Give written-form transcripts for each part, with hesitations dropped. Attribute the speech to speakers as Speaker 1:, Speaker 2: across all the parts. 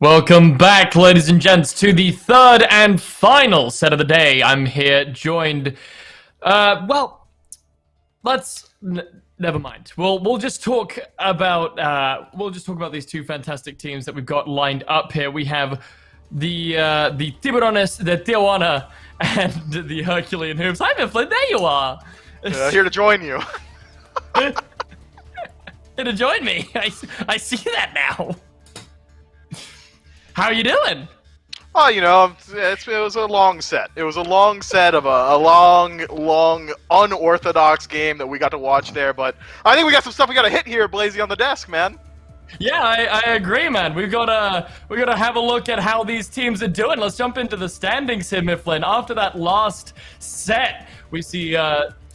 Speaker 1: Welcome back, ladies and gents, to the third and final set of the day. I'm here joined, well, never mind. We'll just talk about these two fantastic teams that we've got lined up here. We have the Tiburones, the Tijuana, and the Herculean Hoofs. Hi, Mifflin, there you are.
Speaker 2: Here to join you.
Speaker 1: Here to join me. I see that now. How are you doing?
Speaker 2: Oh, you know, it was a long set. It was a long set of a long, unorthodox game that we got to watch there. But I think we got some stuff we got to hit here, Blazy, on the desk, man.
Speaker 1: Yeah, I agree, man. We've got to have a look at how these teams are doing. Let's jump into the standings here, Mifflin. After that last set, we see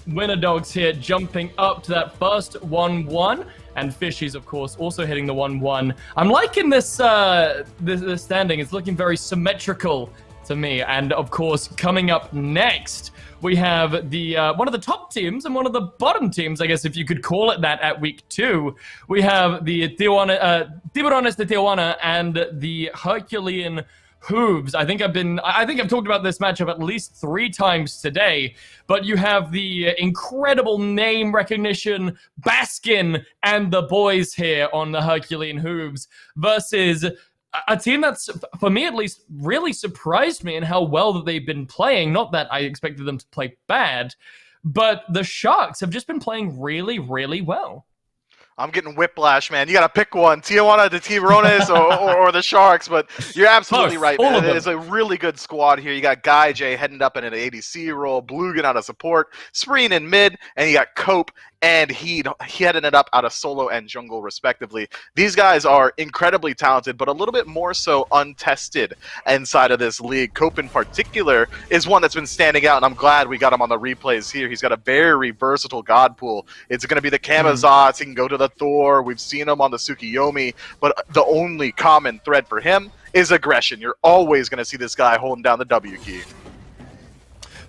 Speaker 1: Winner Dogs here jumping up to that first 1-1. And Fishies, of course, also hitting the 1-1. I'm liking this this standing. It's looking very symmetrical to me. And, of course, coming up next, we have the one of the top teams and one of the bottom teams, I guess, if you could call it that, at week 2. We have the Tiburones de Tijuana and the Herculean Hoofs. I think I've talked about this matchup at least 3 times today, but you have the incredible name recognition Baskin and the boys here on the Herculean Hoofs versus a team that's, for me at least, really surprised me in how well that they've been playing. Not that I expected them to play bad, but the Sharks have just been playing really, really well.
Speaker 2: I'm getting whiplash, man. You got to pick one. Tijuana, the Tiburones, or the Sharks. But you're absolutely right, man. It is a really good squad here. You got Guy J heading up in an ADC role, Blugan out of support, Spreen in mid, and you got Cope and he heading it up out of solo and jungle, respectively. These guys are incredibly talented, but a little bit more so untested inside of this league. Cope, in particular, is one that's been standing out, and I'm glad we got him on the replays here. He's got a very versatile god pool. It's going to be the Kamazots. He can go to the Thor. We've seen him on the Tsukiyomi, but the only common thread for him is aggression. You're always going to see this guy holding down the W key.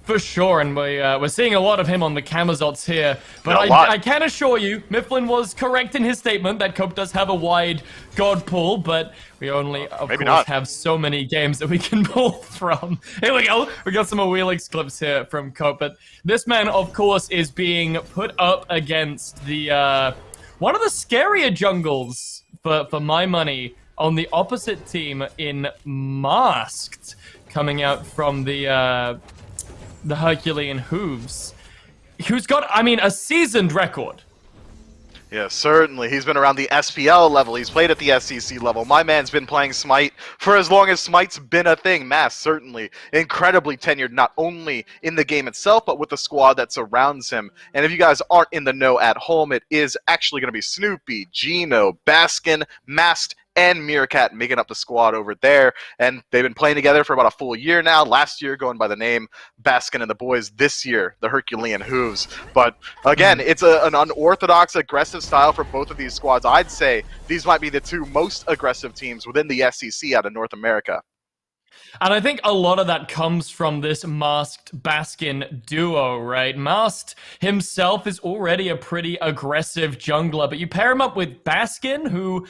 Speaker 1: For sure, and we're seeing a lot of him on the Kamazots here. But I can assure you, Mifflin was correct in his statement that Cope does have a wide god pool, but we only, of course, have so many games that we can pull from. Here we go. We got some Wheelix clips here from Cope, but this man, of course, is being put up against the one of the scarier jungles, for my money, on the opposite team in Masked, coming out from the Herculean Hoofs, who's got, I mean, a seasoned record.
Speaker 2: Yeah, certainly. He's been around the SPL level. He's played at the SCC level. My man's been playing Smite for as long as Smite's been a thing. Mass, certainly. Incredibly tenured, not only in the game itself, but with the squad that surrounds him. And if you guys aren't in the know at home, it is actually going to be Snoopy, Gino, Baskin, Mast, and Meerkat making up the squad over there. And they've been playing together for about a full year now. Last year going by the name Baskin and the boys. This year, the Herculean Hooves. But again, it's an unorthodox, aggressive style for both of these squads. I'd say these might be the 2 most aggressive teams within the SCC out of North America.
Speaker 1: And I think a lot of that comes from this Masked Baskin duo, right? Masked himself is already a pretty aggressive jungler, but you pair him up with Baskin, who,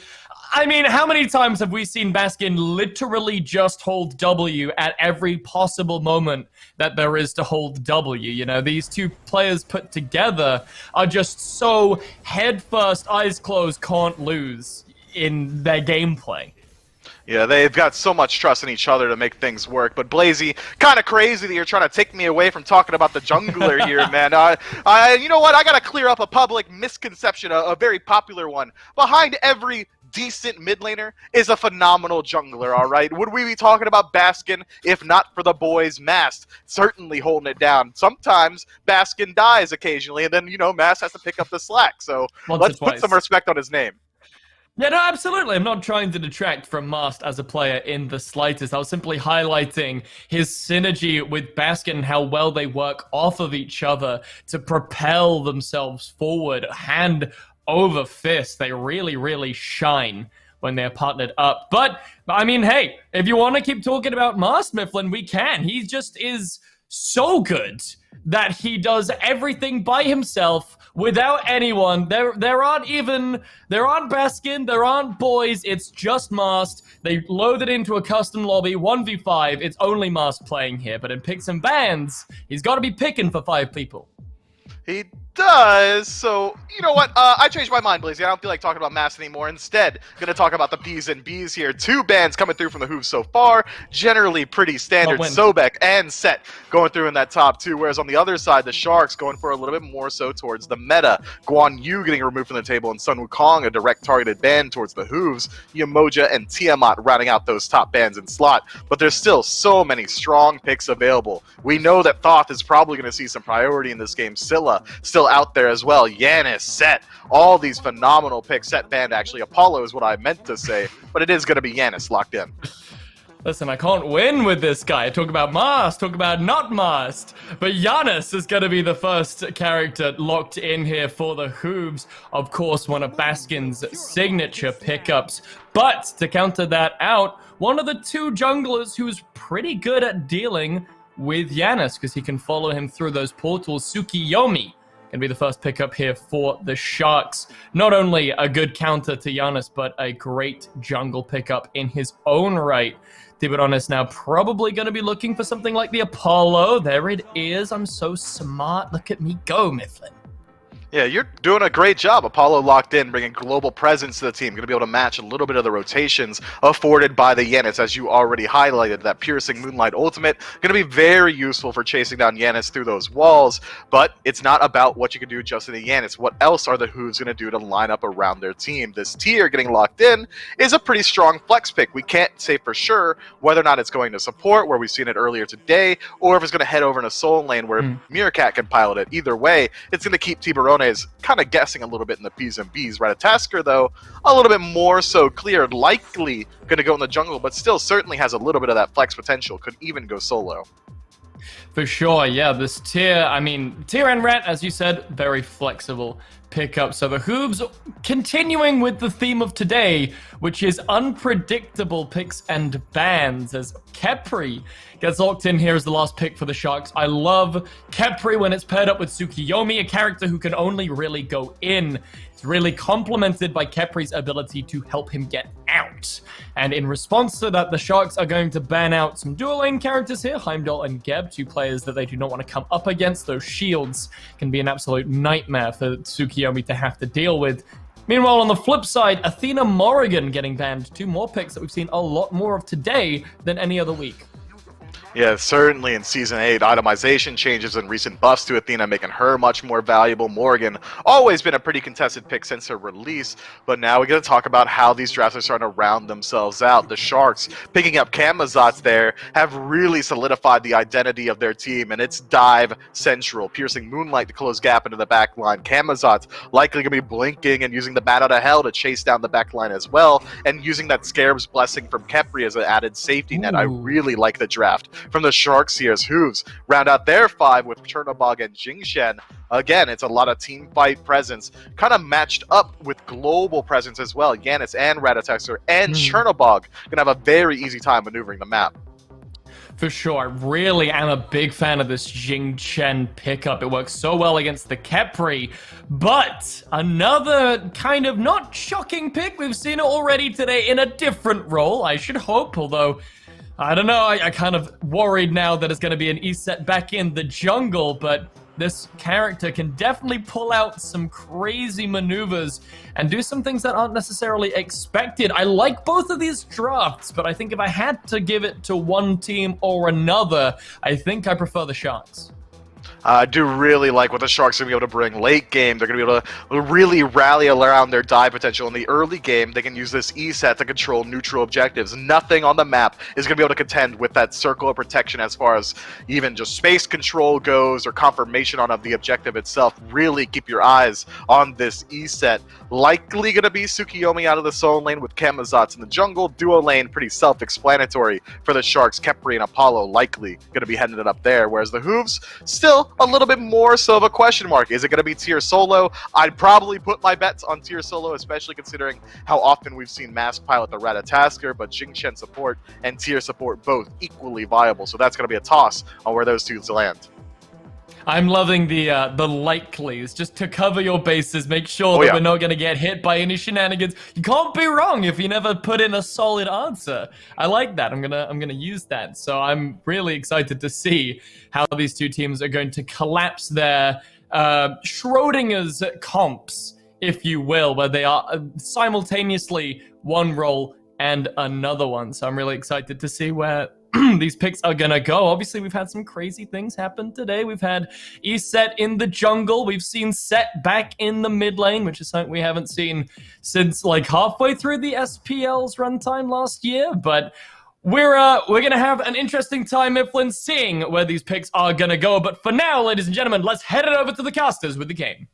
Speaker 1: I mean, how many times have we seen Baskin literally just hold W at every possible moment that there is to hold W? You know, these two players put together are just so head first, eyes closed, can't lose in their gameplay.
Speaker 2: Yeah, they've got so much trust in each other to make things work. But Blazy, kind of crazy that you're trying to take me away from talking about the jungler here, man. You know what? I got to clear up a public misconception, a very popular one. Behind every decent mid laner is a phenomenal jungler, all right? Would we be talking about Baskin if not for the boys Mast certainly holding it down? Sometimes Baskin dies occasionally, and then, you know, Mast has to pick up the slack. So let's put some respect on his name.
Speaker 1: Yeah, no, absolutely. I'm not trying to detract from Mast as a player in the slightest. I was simply highlighting his synergy with Baskin and how well they work off of each other to propel themselves forward, hand over fist. They really, really shine when they're partnered up. But, I mean, hey, if you want to keep talking about Mast, Mifflin, we can. He just is so good that he does everything by himself without anyone. There aren't Baskin, there aren't boys, it's just Mast. They load it into a custom lobby, 1v5, it's only Mast playing here, but in picks and bans, he's got to be picking for 5 people.
Speaker 2: He does. So, you know what? I changed my mind, Blazy. I don't feel like talking about Mass anymore. Instead, going to talk about the P's and B's here. 2 bans coming through from the Hoofs so far. Generally pretty standard. Sobek and Set going through in that top 2. Whereas on the other side, the Sharks going for a little bit more so towards the meta. Guan Yu getting removed from the table, and Sun Wukong, a direct targeted ban towards the Hoofs. Yamoja and Tiamat rounding out those top bans in slot. But there's still so many strong picks available. We know that Thoth is probably going to see some priority in this game. Scylla still out there as well. Yanis, Set, all these phenomenal picks. Set banned, actually. Apollo is what I meant to say, but it is going to be Yanis locked in.
Speaker 1: Listen, I can't win with this guy. Talk about Mast, talk about not Mast. But Yanis is going to be the first character locked in here for the Hoofs. Of course, one of Baskin's signature pickups. But to counter that out, one of the 2 junglers who's pretty good at dealing with Yanis, because he can follow him through those portals. Tsukiyomi can be the first pickup here for the Sharks. Not only a good counter to Yanis, but a great jungle pickup in his own right. Tiburones now probably going to be looking for something like the Apollo. There it is. I'm so smart. Look at me go, Mifflin.
Speaker 2: Yeah, you're doing a great job. Apollo locked in, bringing global presence to the team. Going to be able to match a little bit of the rotations afforded by the Yanis, as you already highlighted. That Piercing Moonlight ultimate going to be very useful for chasing down Yanis through those walls, but it's not about what you can do just in the Yanis. What else are the Hoofs going to do to line up around their team? This tier getting locked in is a pretty strong flex pick. We can't say for sure whether or not it's going to support, where we've seen it earlier today, or if it's going to head over in a Soul Lane where Meerkat can pilot it. Either way, it's going to keep Tiburones kind of guessing a little bit in the P's and B's. Ratatasker, though, a little bit more so cleared. Likely going to go in the jungle, but still certainly has a little bit of that flex potential. Could even go solo.
Speaker 1: For sure, yeah. This tier, I mean, tier and Rat, as you said, very flexible pickup. So the Hoofs continuing with the theme of today, which is unpredictable picks and bans, as Khepri gets locked in here as the last pick for the Sharks. I love Khepri when it's paired up with Tsukiyomi, a character who can only really go in. It's really complemented by Khepri's ability to help him get out. And in response to that, the Sharks are going to ban out some dual lane characters here, Heimdall and Geb, 2 players that they do not want to come up against. Those shields can be an absolute nightmare for Tsukiyomi to have to deal with. Meanwhile, on the flip side, Athena Morrigan getting banned. 2 more picks that we've seen a lot more of today than any other week.
Speaker 2: Yeah, certainly in Season 8, itemization changes and recent buffs to Athena, making her much more valuable. Morgan, always been a pretty contested pick since her release, but now we're going to talk about how these drafts are starting to round themselves out. The Sharks, picking up Camazotz there, have really solidified the identity of their team, and it's dive central. Piercing Moonlight to close gap into the back line. Camazotz likely going to be blinking and using the Bat Out of Hell to chase down the back line as well, and using that Scarab's Blessing from Khepri as an added safety net. I really like the draft from the Sharks here as Hoofs round out their 5 with Chernobog and Jingshen. Again, it's a lot of team fight presence, kind of matched up with global presence as well. Yanis and Ratatasker and Chernobog gonna have a very easy time maneuvering the map.
Speaker 1: For sure, I really am a big fan of this Jingchen pickup. It works so well against the Khepri. But another kind of not shocking pick. We've seen it already today in a different role, I should hope, although I don't know, I kind of worried now that it's going to be an E-set back in the jungle, but this character can definitely pull out some crazy maneuvers and do some things that aren't necessarily expected. I like both of these drafts, but I think if I had to give it to one team or another, I think I prefer the Sharks.
Speaker 2: I do really like what the Sharks are going to be able to bring late game. They're going to be able to really rally around their dive potential. In the early game, they can use this E-set to control neutral objectives. Nothing on the map is going to be able to contend with that circle of protection as far as even just space control goes or confirmation on of the objective itself. Really keep your eyes on this E-set. Likely going to be Tsukiyomi out of the Soul Lane with Camazotz in the jungle. Duo lane, pretty self-explanatory for the Sharks. Khepri and Apollo likely going to be heading it up there, whereas the Hoofs still a little bit more so of a question mark. Is it going to be tier solo? I'd probably put my bets on tier solo, especially considering how often we've seen Mask pilot the Ratatasker, but Jingshen support and tier support both equally viable. So that's going to be a toss on where those two land.
Speaker 1: I'm loving the likelies, just to cover your bases, make sure that we're not going to get hit by any shenanigans. You can't be wrong if you never put in a solid answer. I like that. I'm gonna use that. So I'm really excited to see how these two teams are going to collapse their Schrodinger's comps, if you will, where they are simultaneously one role and another one. So I'm really excited to see where these picks are gonna go. Obviously, we've had some crazy things happen today. We've had Set in the jungle. We've seen Set back in the mid lane, which is something we haven't seen since like halfway through the SPL's runtime last year. But we're gonna have an interesting time, Mifflin, seeing where these picks are gonna go. But for now, ladies and gentlemen, let's head it over to the casters with the game.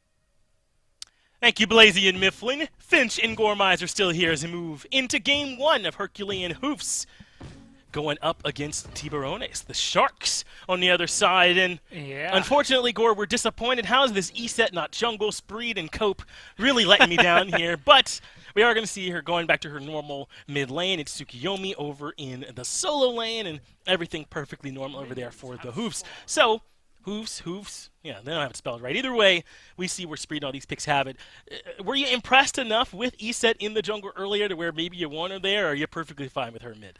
Speaker 3: Thank you, Blazy and Mifflin. Finch and Gormize are still here as we move into Game 1 of Herculean Hoofs, going up against Tiburones, the Sharks, on the other side. And unfortunately, Gore, we're disappointed. How is this Set not jungle, Spreed, and Cope really letting me down here? But we are going to see her going back to her normal mid lane. It's Tsukiyomi over in the solo lane, and everything perfectly normal over there for the Hoofs. So, Hoofs. Yeah, they don't have it spelled right. Either way, we see where Spreed and all these picks have it. Were you impressed enough with Set in the jungle earlier to where maybe you want her there, or are you perfectly fine with her mid?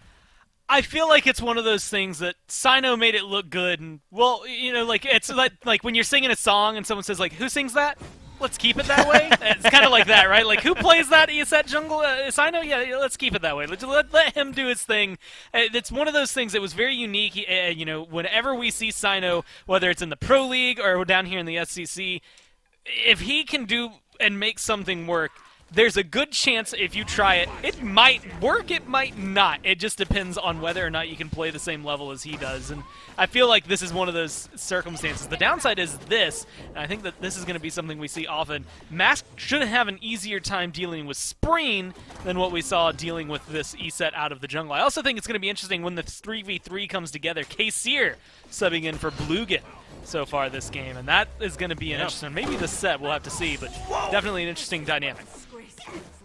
Speaker 4: I feel like it's one of those things that Sino made it look good, and well, you know, like it's like when you're singing a song and someone says like, "Who sings that?" Let's keep it that way. It's kind of like that, right? Like, who plays that Set jungle? Sino? Yeah, let's keep it that way. Let him do his thing. It's one of those things that was very unique. You know, whenever we see Sino, whether it's in the Pro League or down here in the SCC, if he can do and make something work, there's a good chance if you try it, it might work, it might not. It just depends on whether or not you can play the same level as he does. And I feel like this is one of those circumstances. The downside is this, and I think that this is going to be something we see often. Mask should have an easier time dealing with Spreen than what we saw dealing with this Set out of the jungle. I also think it's going to be interesting when the 3v3 comes together. K-Seer subbing in for Blugan so far this game, and that is going to be an interesting, maybe the set, we'll have to see, but definitely an interesting dynamic.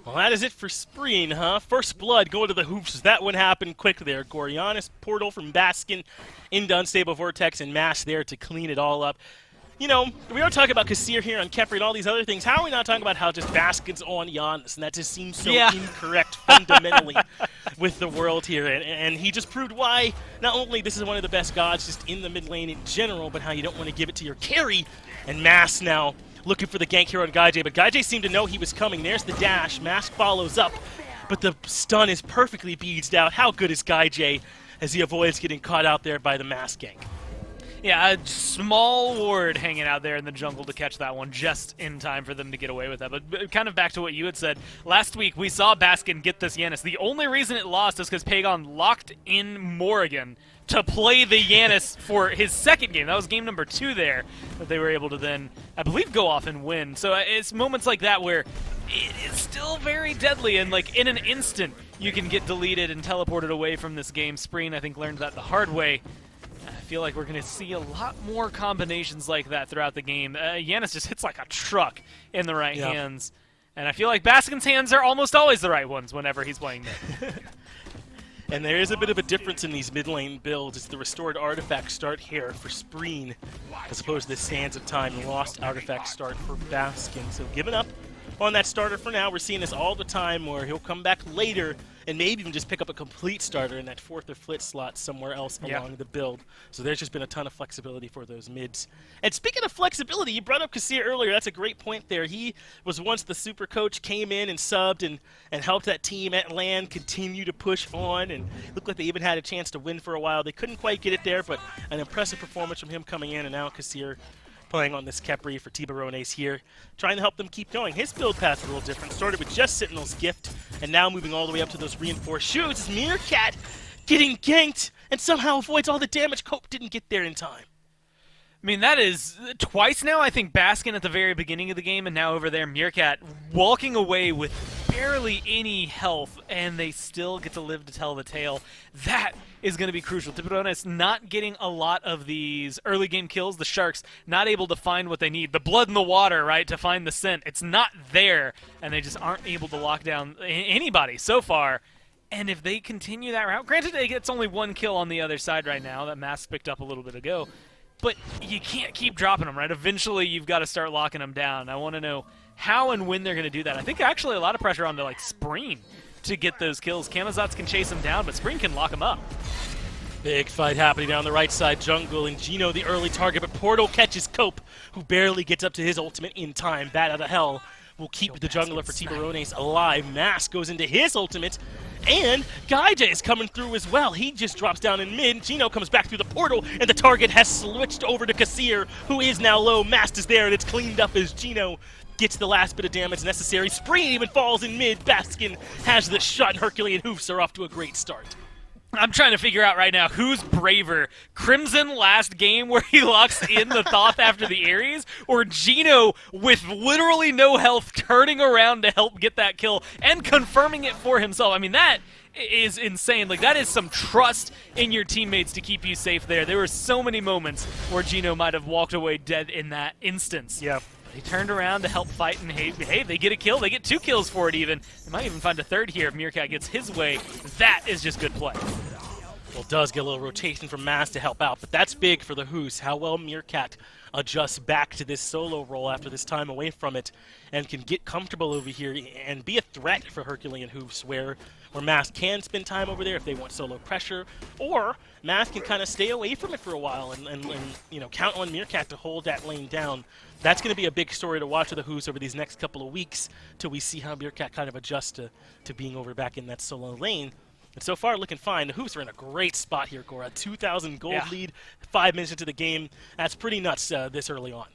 Speaker 3: Well, that is it for Spreen, huh? First blood going to the Hoofs. That one happened quick there. Gorianis, Portal from Baskin into Unstable Vortex, and Mash there to clean it all up. You know, we are talking about Kassir here on Kepri and all these other things. How are we not talking about how just Baskin's on Giannis? And that just seems so incorrect fundamentally with the world here. And he just proved why not only this is one of the best gods just in the mid lane in general, but how you don't want to give it to your carry. And Mass now looking for the gank here on Gaijay, but Gaijay seemed to know he was coming. There's the dash. Mask follows up, but the stun is perfectly beads out. How good is Gaijay as he avoids getting caught out there by the Mask gank?
Speaker 4: Yeah, a small ward hanging out there in the jungle to catch that one just in time for them to get away with that. But kind of back to what you had said, last week we saw Baskin get this Yanis. The only reason it lost is because Pagon locked in Morrigan to play the Yanis for his second game. That was game number 2 there that they were able to then, I believe, go off and win. So it's moments like that where it is still very deadly, and like in an instant you can get deleted and teleported away from this game. Spreen, I think, learned that the hard way. I feel like we're going to see a lot more combinations like that throughout the game. Yanis just hits like a truck in the right hands. And I feel like Baskin's hands are almost always the right ones whenever he's playing mid.
Speaker 3: And there is a bit of a difference in these mid lane builds. It's the restored artifact start here for Spreen, as opposed to the Sands of Time lost artifact start for Baskin. So giving up on that starter for now. We're seeing this all the time where he'll come back later and maybe even just pick up a complete starter in that 4th or 5th slot somewhere else along the build. So there's just been a ton of flexibility for those mids. And speaking of flexibility, you brought up Kassir earlier. That's a great point there. He was once the super coach, came in and subbed and helped that team at LAN continue to push on, and looked like they even had a chance to win for a while. They couldn't quite get it there, but an impressive performance from him coming in, and now Kassir playing on this Kepri for Tiburones here, trying to help them keep going. His build path's a little different. Started with just Sentinel's Gift, and now moving all the way up to those reinforced shoes. It's Meerkat getting ganked and somehow avoids all the damage. Cope didn't get there in time.
Speaker 4: I mean, that is twice now. I think Baskin at the very beginning of the game, and now over there, Meerkat walking away with barely any health, and they still get to live to tell the tale. That is going to be crucial. Tiburones not getting a lot of these early game kills. The Sharks not able to find what they need. The blood in the water, right, to find the scent. It's not there, and they just aren't able to lock down anybody so far. And if they continue that route, granted it's only 1 kill on the other side right now that Mask picked up a little bit ago, but you can't keep dropping them, right? Eventually, you've got to start locking them down. I want to know how and when they're going to do that. I think actually a lot of pressure onto like Spreen to get those kills. Camazotz can chase them down, but Spreen can lock them up.
Speaker 3: Big fight happening down the right side jungle, and Gino the early target, but Portal catches Cope, who barely gets up to his ultimate in time. Bat out of hell will keep the jungler for Tiburones alive. Mask goes into his ultimate, and Gaija is coming through as well. He just drops down in mid. Gino comes back through the portal, and the target has switched over to Kassir, who is now low. Mask is there, and it's cleaned up as Gino gets the last bit of damage necessary. Spreen even falls in mid. Baskin has the shot. Herculean Hoofs are off to a great start.
Speaker 4: I'm trying to figure out right now who's braver. Crimson last game where he locks in the Thoth after the Ares, or Gino with literally no health turning around to help get that kill and confirming it for himself. I mean, that is insane. Like, that is some trust in your teammates to keep you safe there. There were so many moments where Gino might have walked away dead in that instance.
Speaker 3: Yeah.
Speaker 4: He turned around to help fight, and hey, they get a kill. They get 2 kills for it even. They might even find a third here if Meerkat gets his way. That is just good play.
Speaker 3: Well, does get a little rotation from Maz to help out, but that's big for the Hoofs. How well Meerkat adjusts back to this solo role after this time away from it and can get comfortable over here and be a threat for Herculean Hoofs, where Maz can spend time over there if they want solo pressure, or Maz can kind of stay away from it for a while and you know, count on Meerkat to hold that lane down. That's going to be a big story to watch with the Hoofs over these next couple of weeks till we see how Meerkat kind of adjusts to being over back in that solo lane. And so far, looking fine. The Hoofs are in a great spot here, Cora. 2,000 gold lead, 5 minutes into the game. That's pretty nuts this early on.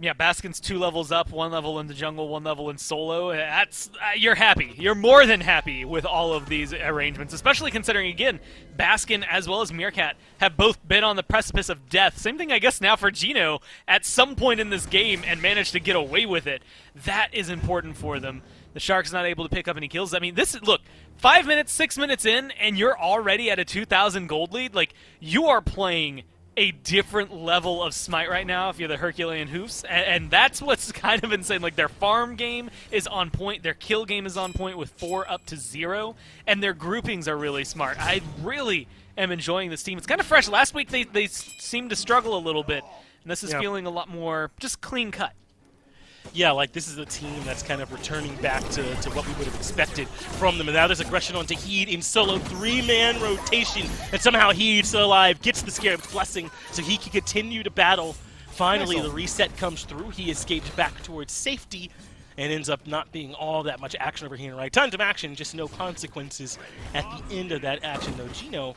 Speaker 4: Yeah, Baskin's 2 levels up, 1 level in the jungle, 1 level in solo. That's you're happy. You're more than happy with all of these arrangements, especially considering, again, Baskin as well as Meerkat have both been on the precipice of death. Same thing, I guess, now for Gino at some point in this game and managed to get away with it. That is important for them. The Sharks not able to pick up any kills. I mean, look, 5 minutes, 6 minutes in, and you're already at a 2,000 gold lead. Like, you are playing a different level of Smite right now if you're the Herculean Hoofs, and that's what's kind of insane. Like, their farm game is on point, their kill game is on point with 4 up to 0, and their groupings are really smart. I really am enjoying this team. It's kind of fresh. Last week they seemed to struggle a little bit, and this is feeling a lot more just clean cut.
Speaker 3: Yeah, like this is a team that's kind of returning back to what we would have expected from them. And now there's aggression onto Heed in solo 3-man rotation. And somehow Heed, still alive, gets the Scarab's Blessing so he can continue to battle. Finally, the reset comes through. He escapes back towards safety and ends up not being all that much action over here. Right, tons of action, just no consequences at the end of that action, though. Gino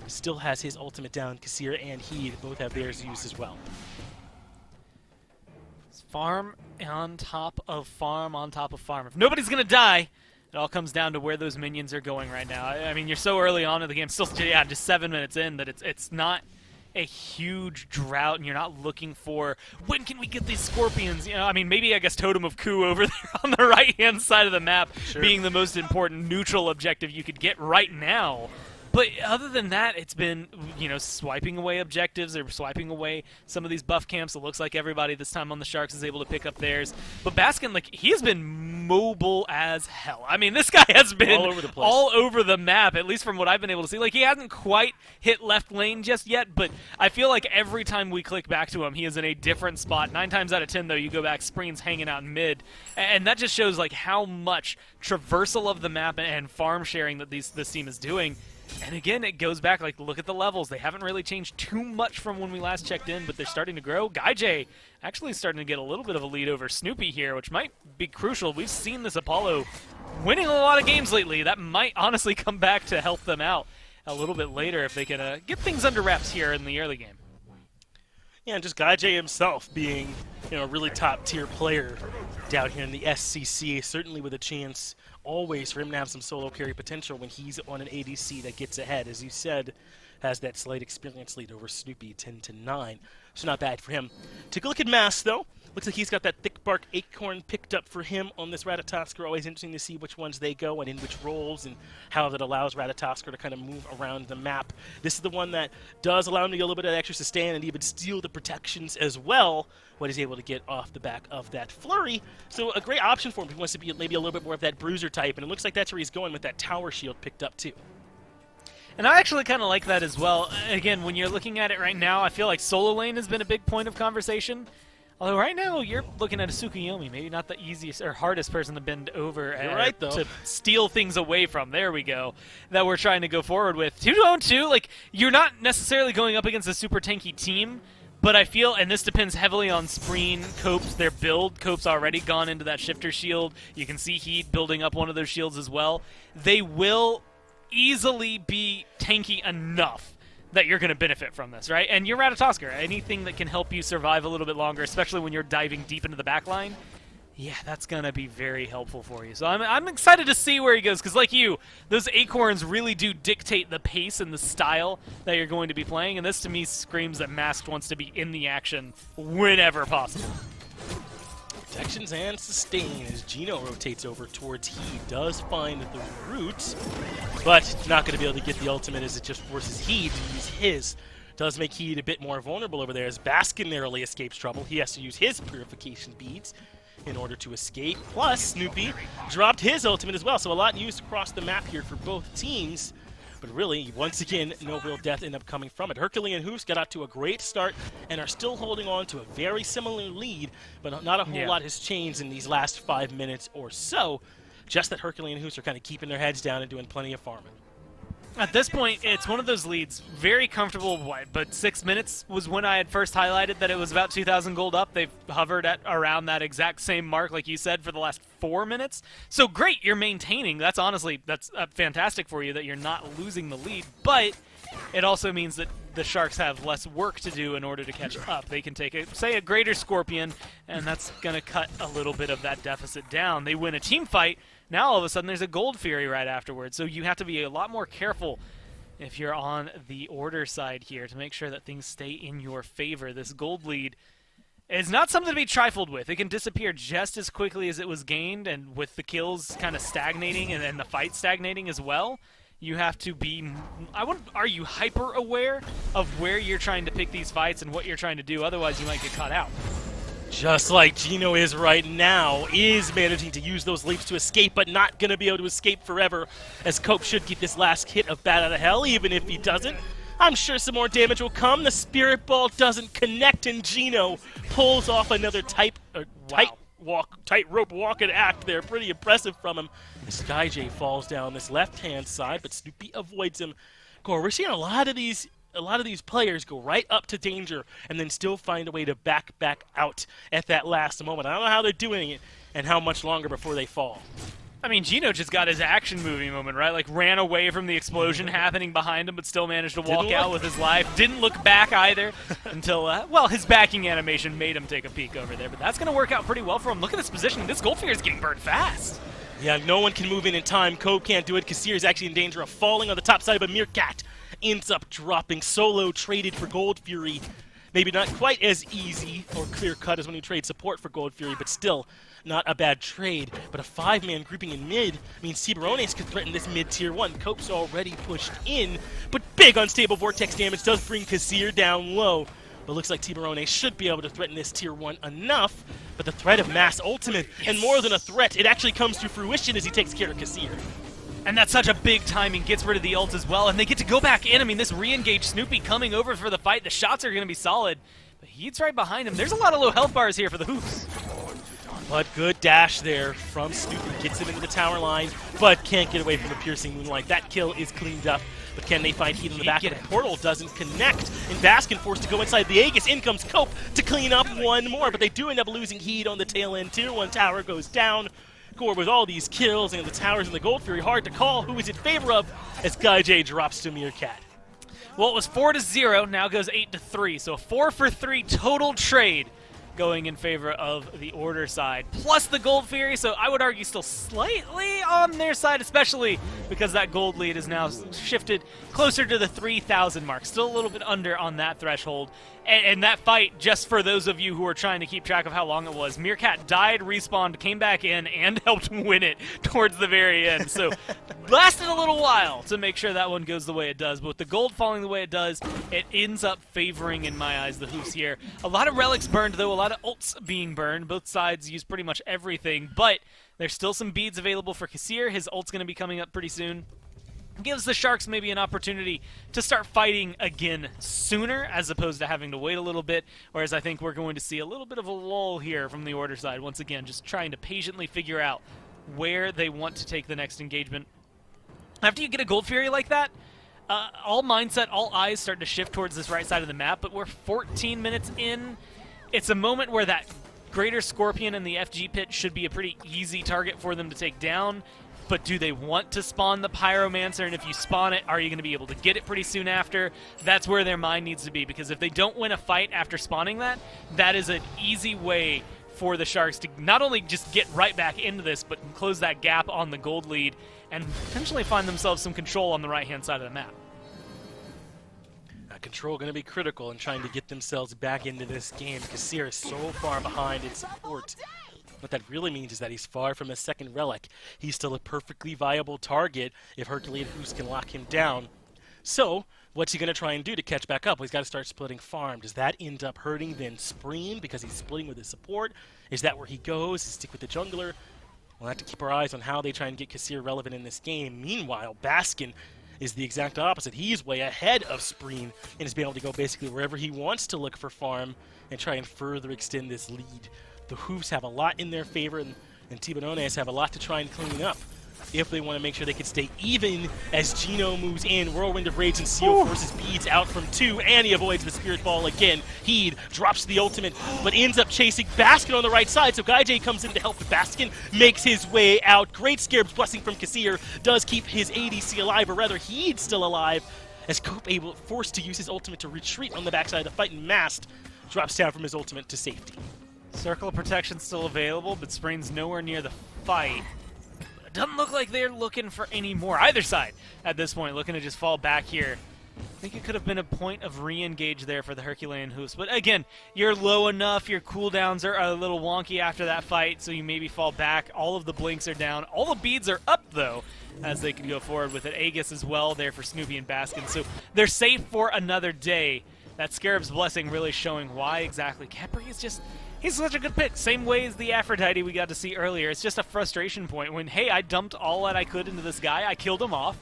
Speaker 3: still has his ultimate down. Kassir and Heed both have theirs used as well.
Speaker 4: Farm on top of farm on top of farm. If nobody's going to die, it all comes down to where those minions are going right now. I mean, you're so early on in the game, still, yeah, just 7 minutes in, that it's not a huge drought, and you're not looking for, when can we get these scorpions? You know, I mean, maybe, I guess, Totem of Ku over there on the right-hand side of the map being the most important neutral objective you could get right now. But other than that, it's been, you know, swiping away objectives. They're swiping away some of these buff camps. It looks like everybody this time on the Sharks is able to pick up theirs. But Baskin, like, he has been mobile as hell. I mean, this guy has been
Speaker 3: all over the place.
Speaker 4: All over the map, at least from what I've been able to see. Like, he hasn't quite hit left lane just yet, but I feel like every time we click back to him, he is in a different spot. 9 times out of 10, though, you go back, Spreen's hanging out in mid. And that just shows, like, how much traversal of the map and farm sharing that this team is doing. And again, it goes back, like, look at the levels. They haven't really changed too much from when we last checked in, but they're starting to grow. Gaija actually starting to get a little bit of a lead over Snoopy here, which might be crucial. We've seen this Apollo winning a lot of games lately. That might honestly come back to help them out a little bit later if they can get things under wraps here in the early game.
Speaker 3: Yeah, and just Gaija himself being, you know, a really top-tier player down here in the SCC, certainly with a chance always for him to have some solo carry potential when he's on an ADC that gets ahead. As you said, has that slight experience lead over Snoopy, 10-9. So not bad for him. Take a look at Mass, though. Looks like he's got that thick bark acorn picked up for him on this Ratatoskr. Always interesting to see which ones they go and in which roles and how that allows Ratatoskr to kind of move around the map. This is the one that does allow him to get a little bit of extra sustain and even steal the protections as well, what he's able to get off the back of that flurry. So a great option for him if he wants to be maybe a little bit more of that bruiser type, and it looks like that's where he's going with that tower shield picked up too.
Speaker 4: And I actually kind of like that as well. Again, when you're looking at it right now, I feel like solo lane has been a big point of conversation. Although right now, you're looking at a Tsukuyomi, maybe not the easiest or hardest person to bend over to steal things away from. There we go. That we're trying to go forward with. 2-on-2, like, you're not necessarily going up against a super tanky team, but I feel, and this depends heavily on Spreen, Copes, their build. Copes already gone into that shifter shield. You can see Heat building up one of those shields as well. They will easily be tanky enough that you're going to benefit from this, right? And you're Ratatosker. Anything that can help you survive a little bit longer, especially when you're diving deep into the backline, yeah, that's going to be very helpful for you. So I'm excited to see where he goes, because like you, those acorns really do dictate the pace and the style that you're going to be playing, and this to me screams that Masked wants to be in the action whenever possible.
Speaker 3: Protections and sustain as Gino rotates over towards He. Does find the root, but not going to be able to get the ultimate as it just forces He to use his. Does make Heat a bit more vulnerable over there as Baskin narrowly escapes trouble. He has to use his purification beads in order to escape. Plus, Snoopy dropped his ultimate as well, so a lot used across the map here for both teams. But really, once again, no real death ended up coming from it. Herculean Hoofs got out to a great start and are still holding on to a very similar lead, but not a whole lot has changed in these last 5 minutes or so. Just that Herculean Hoofs are kind of keeping their heads down and doing plenty of farming.
Speaker 4: At this point, it's one of those leads, very comfortable, but 6 minutes was when I had first highlighted that it was about 2,000 gold up. They've hovered at around that exact same mark, like you said, for the last 4 minutes. So great, you're maintaining. That's honestly, that's fantastic for you that you're not losing the lead, but it also means that the Sharks have less work to do in order to catch up. They can take, say, a greater Scorpion, and that's going to cut a little bit of that deficit down. They win a team fight. Now all of a sudden there's a Gold Fury right afterwards, so you have to be a lot more careful if you're on the order side here to make sure that things stay in your favor. This gold lead is not something to be trifled with. It can disappear just as quickly as it was gained, and with the kills kind of stagnating and then the fight stagnating as well, you have to be, are you hyper aware of where you're trying to pick these fights and what you're trying to do? Otherwise you might get caught out.
Speaker 3: Just like Gino is right now, is managing to use those leaps to escape, but not going to be able to escape forever, as Cope should get this last hit of Bat Out of Hell. Even if he doesn't, I'm sure some more damage will come. The Spirit Ball doesn't connect, and Gino pulls off another tightrope walk and act there. Pretty impressive from him. Sky J falls down this left-hand side, but Snoopy avoids him. We're seeing a lot of these players go right up to danger and then still find a way to back out at that last moment. I don't know how they're doing it and how much longer before they fall.
Speaker 4: I mean, Gino just got his action movie moment, right? Like, ran away from the explosion happening behind him, but still managed to walk out with his life. Didn't look back either until, well, his backing animation made him take a peek over there. But that's going to work out pretty well for him. Look at this positioning. This Gold Fury is getting burned fast.
Speaker 3: Yeah, no one can move in time. Cope can't do it. Kassir is actually in danger of falling on the top side, but Meerkat ends up dropping. Solo traded for Gold Fury. Maybe not quite as easy or clear-cut as when you trade support for Gold Fury, but still not a bad trade. But a 5-man grouping in mid means Tiburones could threaten this mid-tier 1. Cope's already pushed in, but big unstable Vortex damage does bring Kassir down low. But looks like Tiburones should be able to threaten this tier 1 enough. But the threat of Mass Ultimate, and more than a threat, it actually comes to fruition as he takes care of Kassir.
Speaker 4: And that's such a big timing, gets rid of the ult as well, and they get to go back in. I mean, this re-engaged Snoopy coming over for the fight. The shots are going to be solid, but Heat's right behind him. There's a lot of low health bars here for the Hoofs.
Speaker 3: But good dash there from Snoopy. Gets him into the tower line, but can't get away from the piercing moonlight. That kill is cleaned up, but can they find Heat on the back? The portal doesn't connect, and Baskin forced to go inside the Aegis. In comes Cope to clean up one more, but they do end up losing Heat on the tail end. Tier 1 tower goes down. With all these kills and the towers and the Gold Fury, hard to call who is in favor of as Sky J drops to Meerkat.
Speaker 4: Well, it was 4-0, now goes 8-3, so a 4-for-3 total trade going in favor of the Order side, plus the Gold Fury, so I would argue still slightly on their side, especially because that gold lead is now shifted closer to the 3,000 mark, still a little bit under on that threshold. And that fight, just for those of you who are trying to keep track of how long it was, Meerkat died, respawned, came back in, and helped win it towards the very end. So lasted a little while to make sure that one goes the way it does. But with the gold falling the way it does, it ends up favoring, in my eyes, the Hoofs here. A lot of relics burned, though, a lot of ults being burned. Both sides use pretty much everything, but there's still some beads available for Kassir. His ult's going to be coming up pretty soon. gives the Sharks maybe an opportunity to start fighting again sooner as opposed to having to wait a little bit, whereas I think we're going to see a little bit of a lull here from the Order side. Once again, just trying to patiently figure out where they want to take the next engagement. After you get a Gold Fury like that, all mindset, all eyes start to shift towards this right side of the map, but we're 14 minutes in. It's a moment where that Greater Scorpion and the FG pit should be a pretty easy target for them to take down. But do they want to spawn the Pyromancer? And if you spawn it, are you going to be able to get it pretty soon after? That's where their mind needs to be, because if they don't win a fight after spawning that, that is an easy way for the Sharks to not only just get right back into this, but close that gap on the gold lead and potentially find themselves some control on the right-hand side of the map.
Speaker 3: Control going to be critical in trying to get themselves back into this game. Kassir is so far behind in support. What that really means is that he's far from a second relic. He's still a perfectly viable target if Herculean Hoofs can lock him down. So, what's he going to try and do to catch back up? Well, he's got to start splitting farm. Does that end up hurting then Spreen because he's splitting with his support? Is that where he goes? Stick with the jungler? We'll have to keep our eyes on how they try and get Kassir relevant in this game. Meanwhile, Baskin is the exact opposite. He's way ahead of Spreen and is being able to go basically wherever he wants to look for farm and try and further extend this lead. The Hoofs have a lot in their favor, and Tiburones have a lot to try and clean up if they want to make sure they can stay even as Gino moves in. Whirlwind of Rage and Seal forces Beads out from 2, and he avoids the Spirit Ball again. Heed drops the ultimate, but ends up chasing Baskin on the right side, so GuyJ comes in to help, but Baskin makes his way out. Great Scarab's blessing from Kassir does keep his ADC alive, or rather, Heed's still alive, as Cope forced to use his ultimate to retreat on the backside of the fight, and Mast drops down from his ultimate to safety.
Speaker 4: Circle of Protection still available, but Spreen's nowhere near the fight. It doesn't look like they're looking for any more, either side, at this point, looking to just fall back here. I think it could have been a point of re-engage there for the Herculean Hoofs, but again, you're low enough, your cooldowns are a little wonky after that fight, so you maybe fall back. All of the blinks are down. All the beads are up, though, as they can go forward with it. Aegis as well there for Snoopy and Baskin, so they're safe for another day. That Scarab's Blessing really showing why exactly. Khepri is just... he's such a good pick. Same way as the Aphrodite we got to see earlier. It's just a frustration point when, hey, I dumped all that I could into this guy. I killed him off,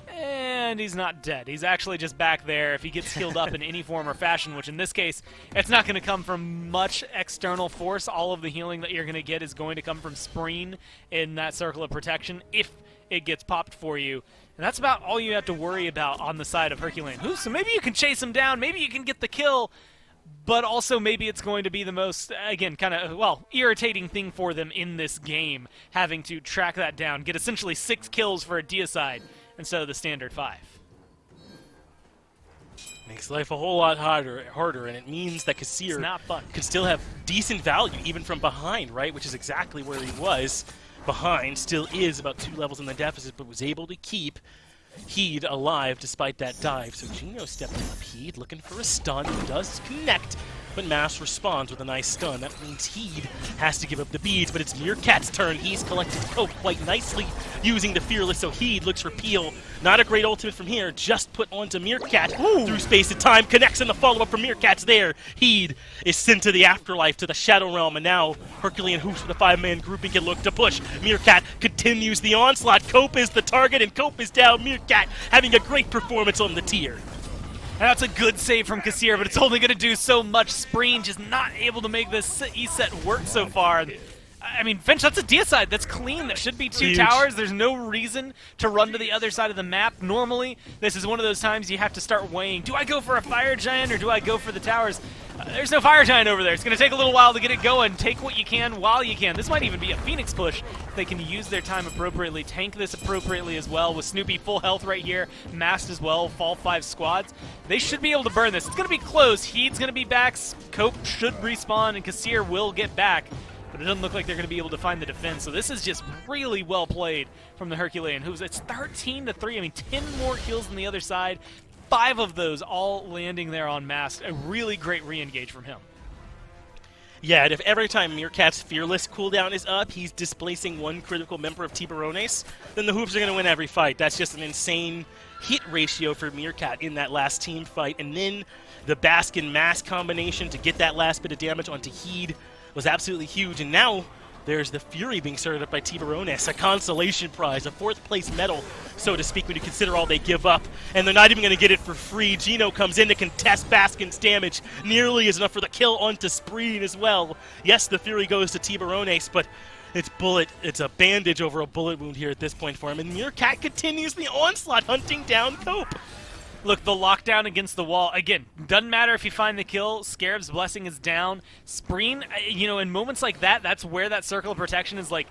Speaker 4: and he's not dead. He's actually just back there. If he gets healed up in any form or fashion, which in this case, it's not going to come from much external force. All of the healing that you're going to get is going to come from Spreen in that Circle of Protection if it gets popped for you. And that's about all you have to worry about on the side of Herculean Hoofs. So maybe you can chase him down. Maybe you can get the kill. But also maybe it's going to be the most, again, kind of, well, irritating thing for them in this game, having to track that down, get essentially 6 kills for a deicide instead of the standard 5.
Speaker 3: Makes life a whole lot harder, and it means that Kassir could still have decent value even from behind, right? Which is exactly where he was behind. Still is about 2 levels in the deficit, but was able to keep Heed alive despite that dive. So Gino stepping up. Heed looking for a stun. Does connect, but Mass responds with a nice stun. That means Heed has to give up the beads, but it's Meerkat's turn. He's collected Cope quite nicely using the Fearless, so Heed looks for Peel. Not a great ultimate from here, just put onto Meerkat through space and time. Connects in the follow-up from Meerkat's there. Heed is sent to the afterlife, to the Shadow Realm, and now Herculean Hoofs with a 5-man grouping can look to push. Meerkat continues the onslaught. Cope is the target, and Cope is down. Meerkat having a great performance on the tier.
Speaker 4: And that's a good save from Kassir, but it's only going to do so much. Spreen just not able to make this E-set work so far. I mean, Finch, that's a deicide. That's clean. That should be 2 towers. There's no reason to run to the other side of the map. Normally, this is one of those times you have to start weighing. Do I go for a Fire Giant or do I go for the towers? There's no Fire Giant over there. It's going to take a little while to get it going. Take what you can while you can. This might even be a Phoenix push. They can use their time appropriately, tank this appropriately as well. With Snoopy full health right here, Mast as well, fall 5 squads. They should be able to burn this. It's going to be close. Heed's going to be back. Cope should respawn, and Kassir will get back. But it doesn't look like they're going to be able to find the defense. So this is just really well played from the Herculean Hoofs. It's 13-3. I mean, 10 more kills than the other side. 5 of those all landing there on Mast. A really great re-engage from him.
Speaker 3: Yeah, and if every time Meerkat's Fearless cooldown is up, he's displacing 1 critical member of Tiburones, then the Hoofs are going to win every fight. That's just an insane hit ratio for Meerkat in that last team fight. And then the Baskin-Mast combination to get that last bit of damage onto Heed was absolutely huge, and now there's the Fury being started up by Tiburones, a consolation prize, a 4th place medal so to speak, when you consider all they give up. And they're not even going to get it for free. Gino comes in to contest Baskin's damage. Nearly is enough for the kill onto Spreen as well. Yes, the Fury goes to Tiburones, but it's a bandage over a bullet wound here at this point for him. And Meerkat continues the onslaught, hunting down Cope.
Speaker 4: Look, the lockdown against the wall, again, doesn't matter if you find the kill. Scarab's Blessing is down. Spreen, you know, in moments like that, that's where that circle of protection is like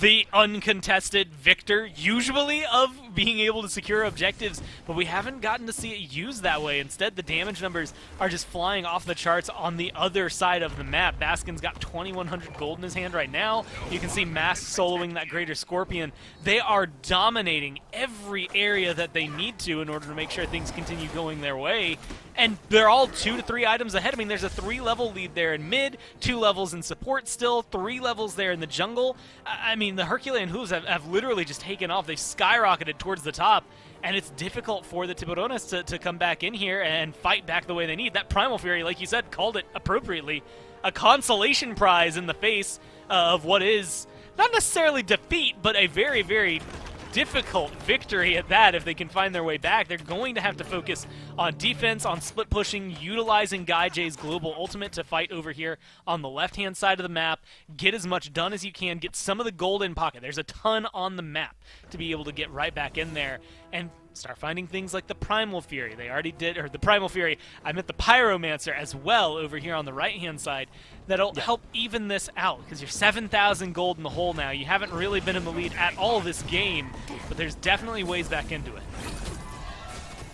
Speaker 4: the uncontested victor, usually, of being able to secure objectives, but we haven't gotten to see it used that way. Instead, the damage numbers are just flying off the charts on the other side of the map. Baskin's got 2,100 gold in his hand right now. You can see Mask soloing that Greater Scorpion. They are dominating every area that they need to in order to make sure things continue going their way. And they're all 2 to 3 items ahead. I mean, there's a 3-level lead there in mid, 2 levels in support still, 3 levels there in the jungle. I mean, the Herculean Hoofs have literally just taken off. They've skyrocketed towards the top, and it's difficult for the Tiburones to come back in here and fight back the way they need. That Primal Fury, like you said, called it appropriately, a consolation prize in the face of what is not necessarily defeat, but a very, very difficult victory at that. If they can find their way back, they're going to have to focus on defense, on split pushing, utilizing GaiJ's global ultimate to fight over here on the left-hand side of the map, get as much done as you can, get some of the gold in pocket. There's a ton on the map to be able to get right back in there and start finding things like the Primal Fury. They already did, or the Primal Fury, I meant the Pyromancer as well over here on the right-hand side. That'll help even this out, because you're 7,000 gold in the hole now. You haven't really been in the lead at all this game, but there's definitely ways back into it.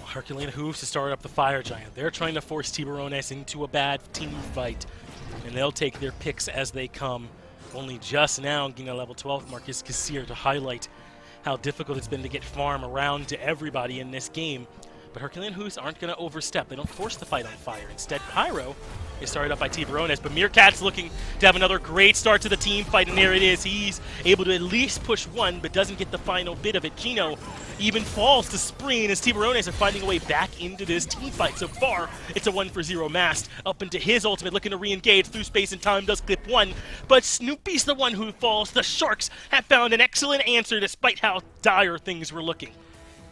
Speaker 3: Herculean Hoofs to start up the Fire Giant. They're trying to force Tiburones into a bad team fight, and they'll take their picks as they come. Only just now getting a level 12 Marcus Kassir to highlight how difficult it's been to get farm around to everybody in this game. But Herculean Hoofs aren't going to overstep. They don't force the fight on fire. Instead, Pyro is started up by Tiburones, but Meerkat's looking to have another great start to the team fight, and there it is. He's able to at least push one, but doesn't get the final bit of it. Gino even falls to Spreen as Tiburones are finding a way back into this team fight. So far, it's a 1-for-0 Mast. Up into his ultimate, looking to re-engage through space and time, does clip one, but Snoopy's the one who falls. The Sharks have found an excellent answer despite how dire things were looking.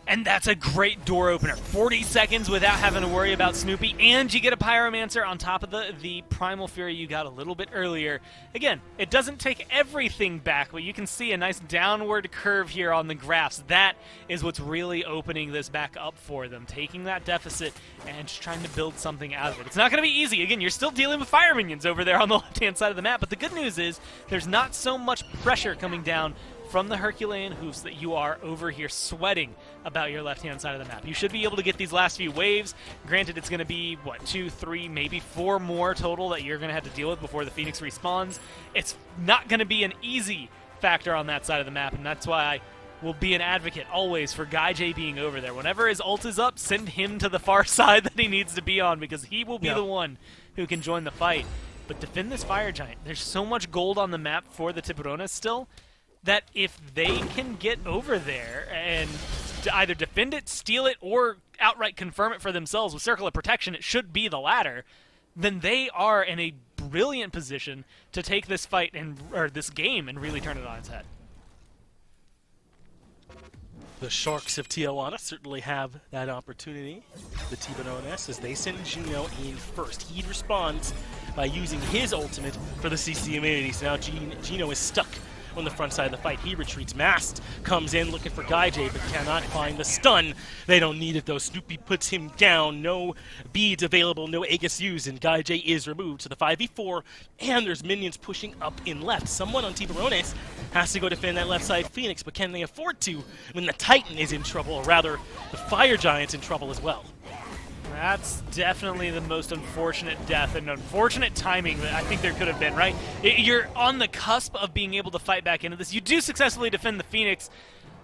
Speaker 4: And that's a great door opener. 40 seconds without having to worry about Snoopy, and you get a Pyromancer on top of the Primal Fury you got a little bit earlier. Again, it doesn't take everything back, but you can see a nice downward curve here on the graphs. That is what's really opening this back up for them, taking that deficit and just trying to build something out of it. It's not going to be easy. Again, you're still dealing with fire minions over there on the left-hand side of the map, but the good news is there's not so much pressure coming down from the Herculean Hoofs that you are over here sweating about your left-hand side of the map. You should be able to get these last few waves. Granted, it's going to be, what, 2, 3, maybe 4 more total that you're going to have to deal with before the Phoenix respawns. It's not going to be an easy factor on that side of the map, and that's why I will be an advocate always for GaiJ being over there. Whenever his ult is up, send him to the far side that he needs to be on, because he will be the one who can join the fight. But defend this Fire Giant. There's so much gold on the map for the Tiburones still, that if they can get over there and either defend it, steal it, or outright confirm it for themselves with Circle of Protection, it should be the latter, then they are in a brilliant position to take this fight or this game and really turn it on its head.
Speaker 3: The Sharks of Tijuana certainly have that opportunity. The Tiburones, as they send Gino in first. He responds by using his ultimate for the CC immunity. So now Gino is stuck on the front side of the fight. He retreats. Mast comes in looking for GaiJ, but cannot find the stun. They don't need it though. Snoopy puts him down. No beads available, no Aegis used, and GaiJ is removed. So the 5v4, and there's minions pushing up in left. Someone on Tiburones has to go defend that left side Phoenix, but can they afford to when the Titan is in trouble, or rather, the Fire Giant's in trouble as well?
Speaker 4: That's definitely the most unfortunate death and unfortunate timing that I think there could have been, right? You're on the cusp of being able to fight back into this. You do successfully defend the Phoenix,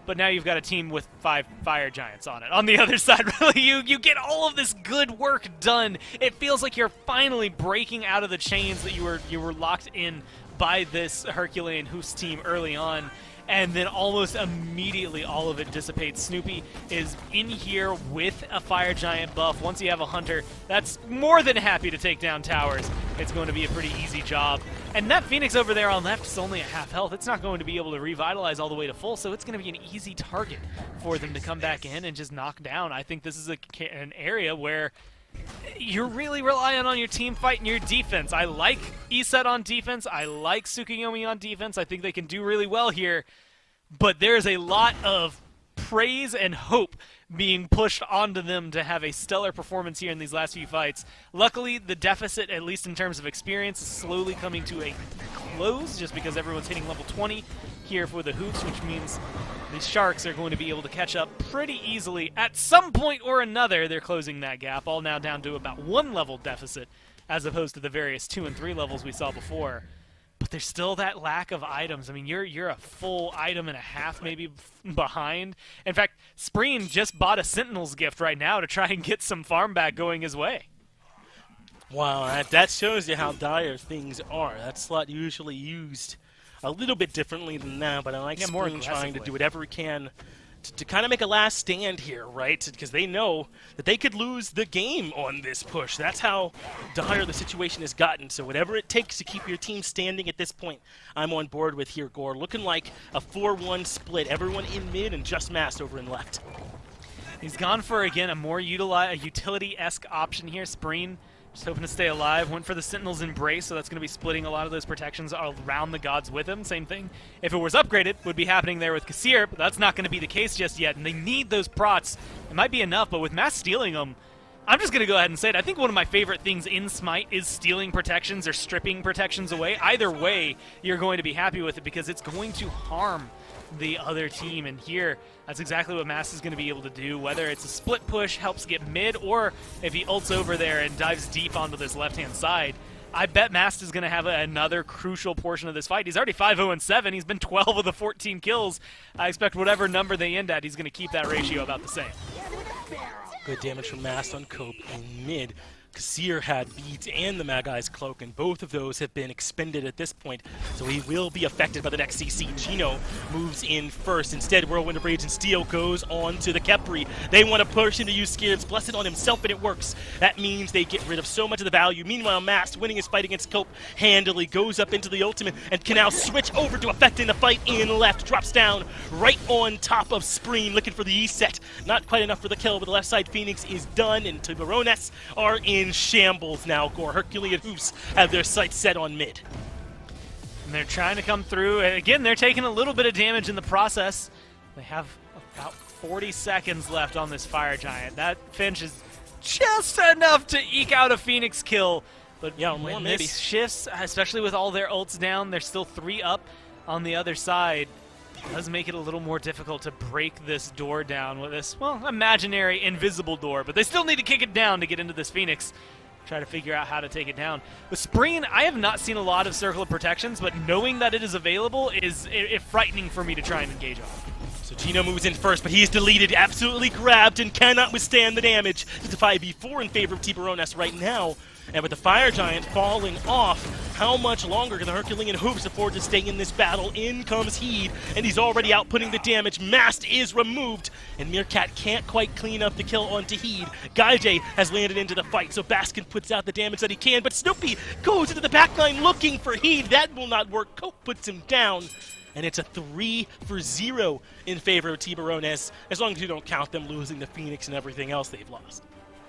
Speaker 4: but now you've got a team with 5 Fire Giants on it. On the other side, really, you get all of this good work done. It feels like you're finally breaking out of the chains that you were locked in by this Herculean Hoofs team early on, and then almost immediately all of it dissipates. Snoopy is in here with a Fire Giant buff. Once you have a Hunter, that's more than happy to take down towers. It's going to be a pretty easy job. And that Phoenix over there on left is only at half health. It's not going to be able to revitalize all the way to full, so it's going to be an easy target for them to come back in and just knock down. I think this is an area where you're really relying on your team fight and your defense. I like Iset on defense. I like Tsukuyomi on defense. I think they can do really well here. But there's a lot of praise and hope being pushed onto them to have a stellar performance here in these last few fights. Luckily, the deficit, at least in terms of experience, is slowly coming to a close just because everyone's hitting level 20 here for the Hoofs, which means the Sharks are going to be able to catch up pretty easily. At some point or another, they're closing that gap, all now down to about 1 level deficit as opposed to the various 2 and 3 levels we saw before. But there's still that lack of items. I mean, you're a full item and a half maybe behind. In fact, Spreen just bought a Sentinel's gift right now to try and get some farm back going his way.
Speaker 3: Wow, that shows you how dire things are. That slot usually used a little bit differently than that, but I like Spreen trying to do whatever he can to kind of make a last stand here, right? Because they know that they could lose the game on this push. That's how dire the situation has gotten. So whatever it takes to keep your team standing at this point, I'm on board with here, Gore. Looking like a 4-1 split. Everyone in mid and just Mast over in left.
Speaker 4: He's gone for, again, a more utility-esque option here. Spreen just hoping to stay alive. Went for the Sentinel's Embrace, so that's going to be splitting a lot of those protections around the gods with him. Same thing, if it was upgraded, would be happening there with Kassir, but that's not going to be the case just yet, and they need those prots. It might be enough, but with Mast stealing them, I'm just going to go ahead and say it. I think one of my favorite things in Smite is stealing protections or stripping protections away. Either way, you're going to be happy with it because it's going to harm the other team, and here that's exactly what Mast is going to be able to do, whether it's a split push, helps get mid, or if he ults over there and dives deep onto this left-hand side. I bet Mast is going to have another crucial portion of this fight. He's already 5-0-7. He's been 12 of the 14 kills. I expect whatever number they end at, he's going to keep that ratio about the same.
Speaker 3: Good damage from Mast on Cope in mid. Kassir had beads and the Magai's cloak, and both of those have been expended at this point, so he will be affected by the next CC. Gino moves in first. Instead, Whirlwind of Rage and Steel goes on to the Khepri. They want to push him to use Scarab's Blessed on himself, and it works. That means they get rid of so much of the value. Meanwhile, Mast, winning his fight against Cope handily, goes up into the ultimate and can now switch over to affecting the fight in left. Drops down right on top of Spreen, looking for the E-set. Not quite enough for the kill, but the left side Phoenix is done, and Tiburones are in shambles now. Gore, Herculean Hoofs have their sights set on mid.
Speaker 4: And they're trying to come through. And again, they're taking a little bit of damage in the process. They have about 40 seconds left on this Fire Giant. That Finch is just enough to eke out a Phoenix kill. But yeah, when this shifts, especially with all their ults down, they're still 3 up on the other side. It does make it a little more difficult to break this door down with this, well, imaginary invisible door, but they still need to kick it down to get into this Phoenix. Try to figure out how to take it down. With Spreen, I have not seen a lot of Circle of Protections, but knowing that it is available is frightening for me to try and engage on.
Speaker 3: So Gino moves in first, but he's deleted, absolutely grabbed, and cannot withstand the damage. It's a 5v4 in favor of Tiburones right now. And with the Fire Giant falling off, how much longer can the Herculean Hoofs afford to stay in this battle? In comes Heed, and he's already outputting the damage. Mast is removed, and Meerkat can't quite clean up the kill onto Heed. Gaijay has landed into the fight, so Baskin puts out the damage that he can, but Snoopy goes into the backline looking for Heed. That will not work. Cope puts him down. And it's a 3-0 in favor of Tiburones, as long as you don't count them losing the Phoenix and everything else they've lost.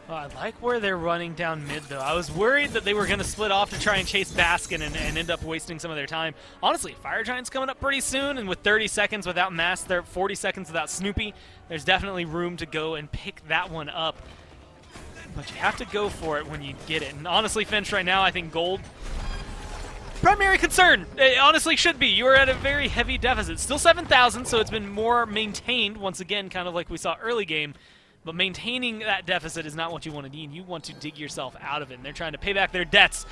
Speaker 4: Well, I like where they're running down mid, though. I was worried that they were going to split off to try and chase Baskin and end up wasting some of their time. Honestly, Fire Giant's coming up pretty soon, and with 30 seconds without Mast, 40 seconds without Snoopy, there's definitely room to go and pick that one up. But you have to go for it when you get it. And honestly, Finch, right now, I think gold, primary concern. It honestly should be. You are at a very heavy deficit. Still 7,000, so it's been more maintained, once again, kind of like we saw early game. But maintaining that deficit is not what you want to need. You want to dig yourself out of it. And they're trying to pay back their debts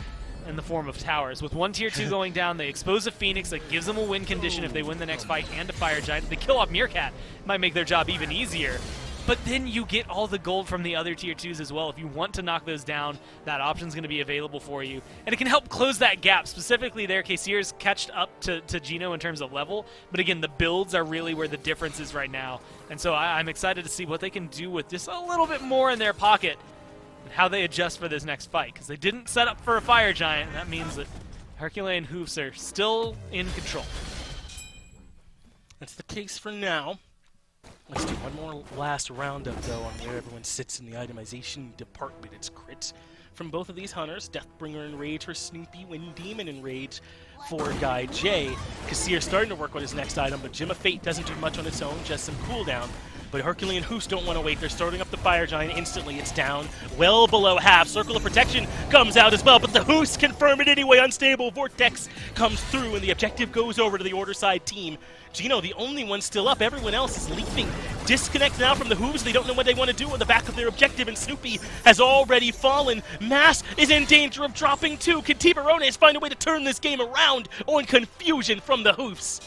Speaker 4: in the form of towers. With 1 tier 2 going down, they expose a Phoenix that gives them a win condition if they win the next fight, and a Fire Giant. They kill off Meerkat. Might make their job even easier. but then you get all the gold from the other tier 2s as well. If you want to knock those down, that option's going to be available for you. And it can help close that gap. Specifically there, KCR's catched up to Gino in terms of level, but again, the builds are really where the difference is right now. And so I'm excited to see what they can do with just a little bit more in their pocket and how they adjust for this next fight, because they didn't set up for a Fire Giant, and that means that Herculean Hoofs are still in control.
Speaker 3: That's the case for now. Let's do one more last roundup, though, on where everyone sits in the itemization department. It's crits from both of these hunters. Deathbringer in Rage for Snoopy, Wind Demon in Rage for Guy J. Kassir starting to work on his next item, but Gem of Fate doesn't do much on its own, just some cooldown. But Herculean Hoofs don't want to wait. They're starting up the Fire Giant instantly. It's down well below half. Circle of Protection comes out as well, but the Hoofs confirm it anyway. Unstable Vortex comes through, and the objective goes over to the Order side team. Gino, the only one still up. Everyone else is leaping. Disconnect now from the Hoofs. They don't know what they want to do on the back of their objective, and Snoopy has already fallen. Mass is in danger of dropping too. Can Tiburones find a way to turn this game around on confusion from the Hoofs?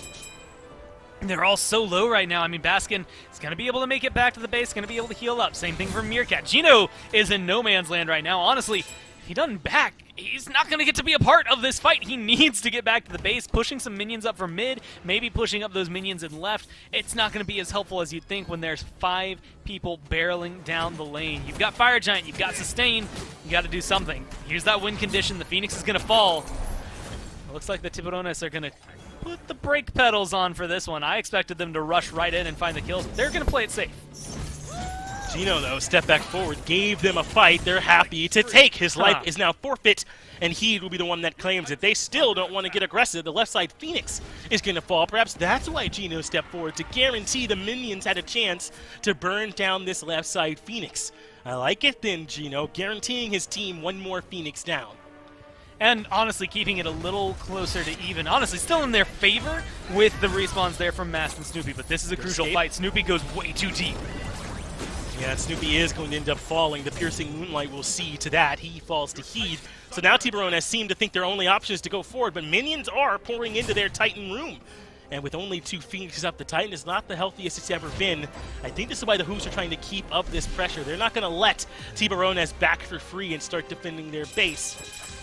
Speaker 4: They're all so low right now. I mean, Baskin is going to be able to make it back to the base, going to be able to heal up. Same thing for Meerkat. Gino is in no man's land right now. Honestly, if he doesn't back, he's not going to get to be a part of this fight. He needs to get back to the base, pushing some minions up from mid, maybe pushing up those minions in left. It's not going to be as helpful as you'd think when there's 5 people barreling down the lane. You've got Fire Giant, you've got Sustain, you got to do something. Here's that win condition. The Phoenix is going to fall. It looks like the Tiburones are going to put the brake pedals on for this one. I expected them to rush right in and find the kills. They're going to play it safe.
Speaker 3: Gino, though, stepped back forward, gave them a fight. They're happy to take. His life is now forfeit, and he will be the one that claims it. They still don't want to get aggressive. The left side Phoenix is going to fall. Perhaps that's why Gino stepped forward, to guarantee the minions had a chance to burn down this left side Phoenix. I like it then, Gino, guaranteeing his team one more Phoenix down.
Speaker 4: And honestly, keeping it a little closer to even. Honestly, still in their favor with the respawns there from Mask and Snoopy, but this is a crucial fight. Snoopy goes way too deep.
Speaker 3: Yeah, Snoopy is going to end up falling. The Piercing Moonlight will see to that. He falls to Heed. So now Tiburones seem to think their only option is to go forward, but minions are pouring into their Titan room. And with only 2 Phoenixes up, the Titan is not the healthiest it's ever been. I think this is why the Hoofs are trying to keep up this pressure. They're not going to let Tiburones back for free and start defending their base.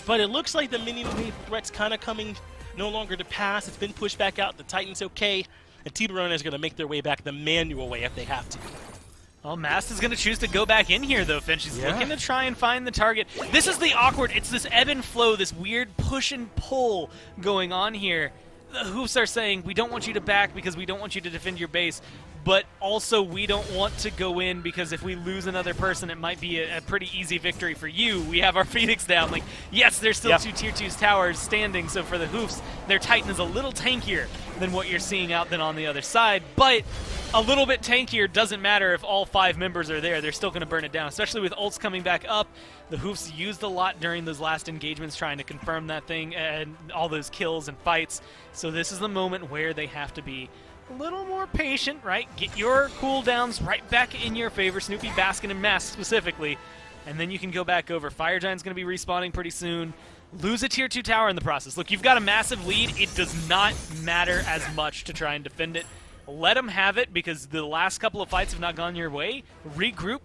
Speaker 3: But it looks like the minion wave threat's kind of coming no longer to pass. It's been pushed back out. The Titan's okay. And Tiburones is going to make their way back the manual way if they have to.
Speaker 4: Well, Mast is going to choose to go back in here, though, Finch. He's looking to try and find the target. This is the awkward. It's this ebb and flow, this weird push and pull going on here. The Hoofs are saying, we don't want you to back because we don't want you to defend your base, but also we don't want to go in because if we lose another person, it might be a pretty easy victory for you. We have our Phoenix down. Like, yes, there's still 2 Tier 2's towers standing, so for the Hoofs, their Titan is a little tankier than what you're seeing out then on the other side, but a little bit tankier doesn't matter if all 5 members are there. They're still going to burn it down, especially with ults coming back up. The Hoofs used a lot during those last engagements trying to confirm that thing and all those kills and fights, so this is the moment where they have to be a little more patient, right? Get your cooldowns right back in your favor, Snoopy, Baskin, and Mask specifically, and then you can go back over. Fire Giant's going to be respawning pretty soon. Lose a Tier 2 tower in the process. Look, you've got a massive lead. It does not matter as much to try and defend it. Let them have it because the last couple of fights have not gone your way. Regroup.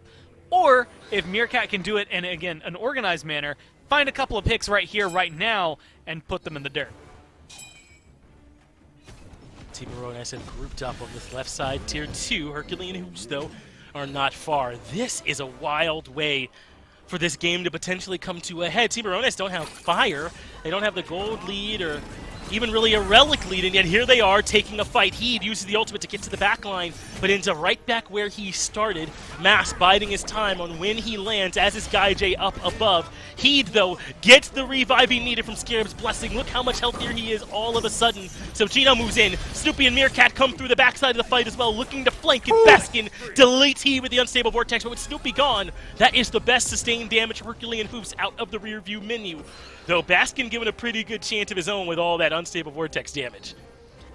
Speaker 4: Or if Meerkat can do it in, again, an organized manner, find a couple of picks right here, right now, and put them in the dirt.
Speaker 3: Tiburones have grouped up on this left side. Tier 2, Herculean Hoofs, though, are not far. This is a wild way for this game to potentially come to a head. Tiburones don't have fire. They don't have the gold lead or even really a relic lead, and yet here they are taking a fight. Heed uses the ultimate to get to the back line, but ends up right back where he started. Mass biding his time on when he lands as his Guy J up above. Heed, though, gets the revive he needed from Scarab's Blessing. Look how much healthier he is all of a sudden. So Gino moves in. Snoopy and Meerkat come through the backside of the fight as well, looking to flank, and Baskin deletes Heed with the Unstable Vortex, but with Snoopy gone, that is the best sustained damage Herculean Hoofs out of the rear view menu. Though Baskin given a pretty good chance of his own with all that Unstable Vortex damage.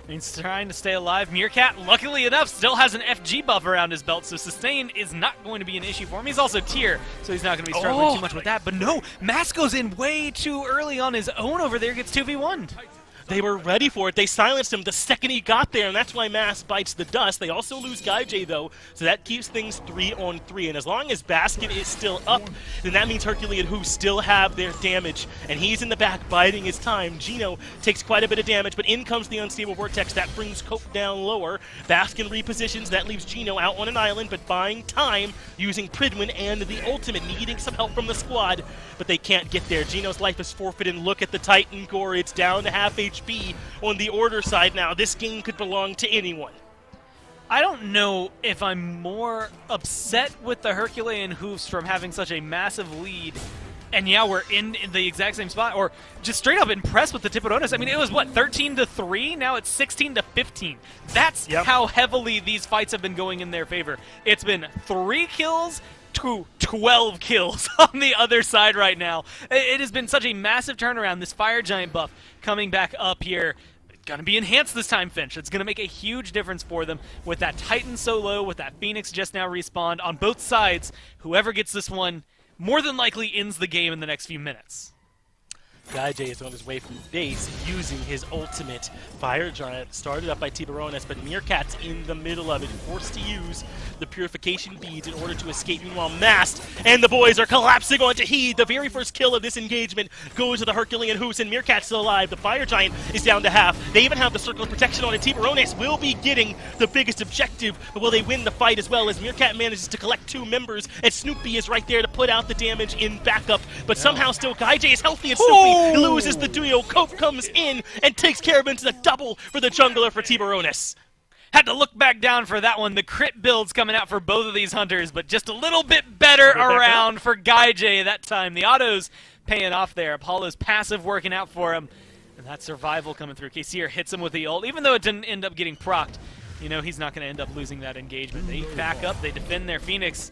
Speaker 4: He's trying to stay alive. Meerkat, luckily enough, still has an FG buff around his belt, so sustain is not going to be an issue for him. He's also tier, so he's not going to be struggling too much with that. But no, Mask goes in way too early on his own over there, gets 2v1'd.
Speaker 3: They were ready for it. They silenced him the second he got there, and that's why Mass bites the dust. They also lose GaiJ, though, so that keeps things 3-on-3. And as long as Baskin is still up, then that means Herculean Hoofs still have their damage. And he's in the back biding his time. Gino takes quite a bit of damage, but in comes the Unstable Vortex. That brings Cope down lower. Baskin repositions. That leaves Gino out on an island, but buying time using Pridwin and the ultimate, needing some help from the squad, but they can't get there. Gino's life is forfeited. Look at the Titan Gore. It's down to half HP on the Order side now. This game could belong to anyone.
Speaker 4: I don't know if I'm more upset with the Herculean Hoofs from having such a massive lead, and yeah, we're in the exact same spot, or just straight up impressed with the Tiburones. I mean, it was, what, 13-3? Now it's 16-15. That's how heavily these fights have been going in their favor. It's been 3 kills to 12 kills on the other side right now. It has been such a massive turnaround. This Fire Giant buff coming back up here. Going to be enhanced this time, Finch. It's going to make a huge difference for them with that Titan so low, with that Phoenix just now respawned. On both sides, whoever gets this one more than likely ends the game in the next few minutes.
Speaker 3: GaiJ is on his way from base using his ultimate. Fire Giant started up by Tiburones, but Meerkat's in the middle of it, forced to use the Purification Beads in order to escape. Meanwhile, Mast and the boys are collapsing onto Heed. The very first kill of this engagement goes to the Herculean Hoofs, and Meerkat's still alive. The Fire Giant is down to half. They even have the Circle of Protection on it. Tiburones will be getting the biggest objective, but will they win the fight as well as Meerkat manages to collect 2 members, and Snoopy is right there to put out the damage in backup, but somehow still GaiJ is healthy, and Snoopy loses the duo. Cope comes in and takes care of him to the double for the jungler for Tiburones.
Speaker 4: Had to look back down for that one. The crit builds coming out for both of these hunters, but just a little bit better around for GaiJ that time. The autos paying off there. Apollo's passive working out for him, and that survival coming through. KCR hits him with the ult, even though it didn't end up getting procced. You know he's not going to end up losing that engagement. They back up, they defend their Phoenix.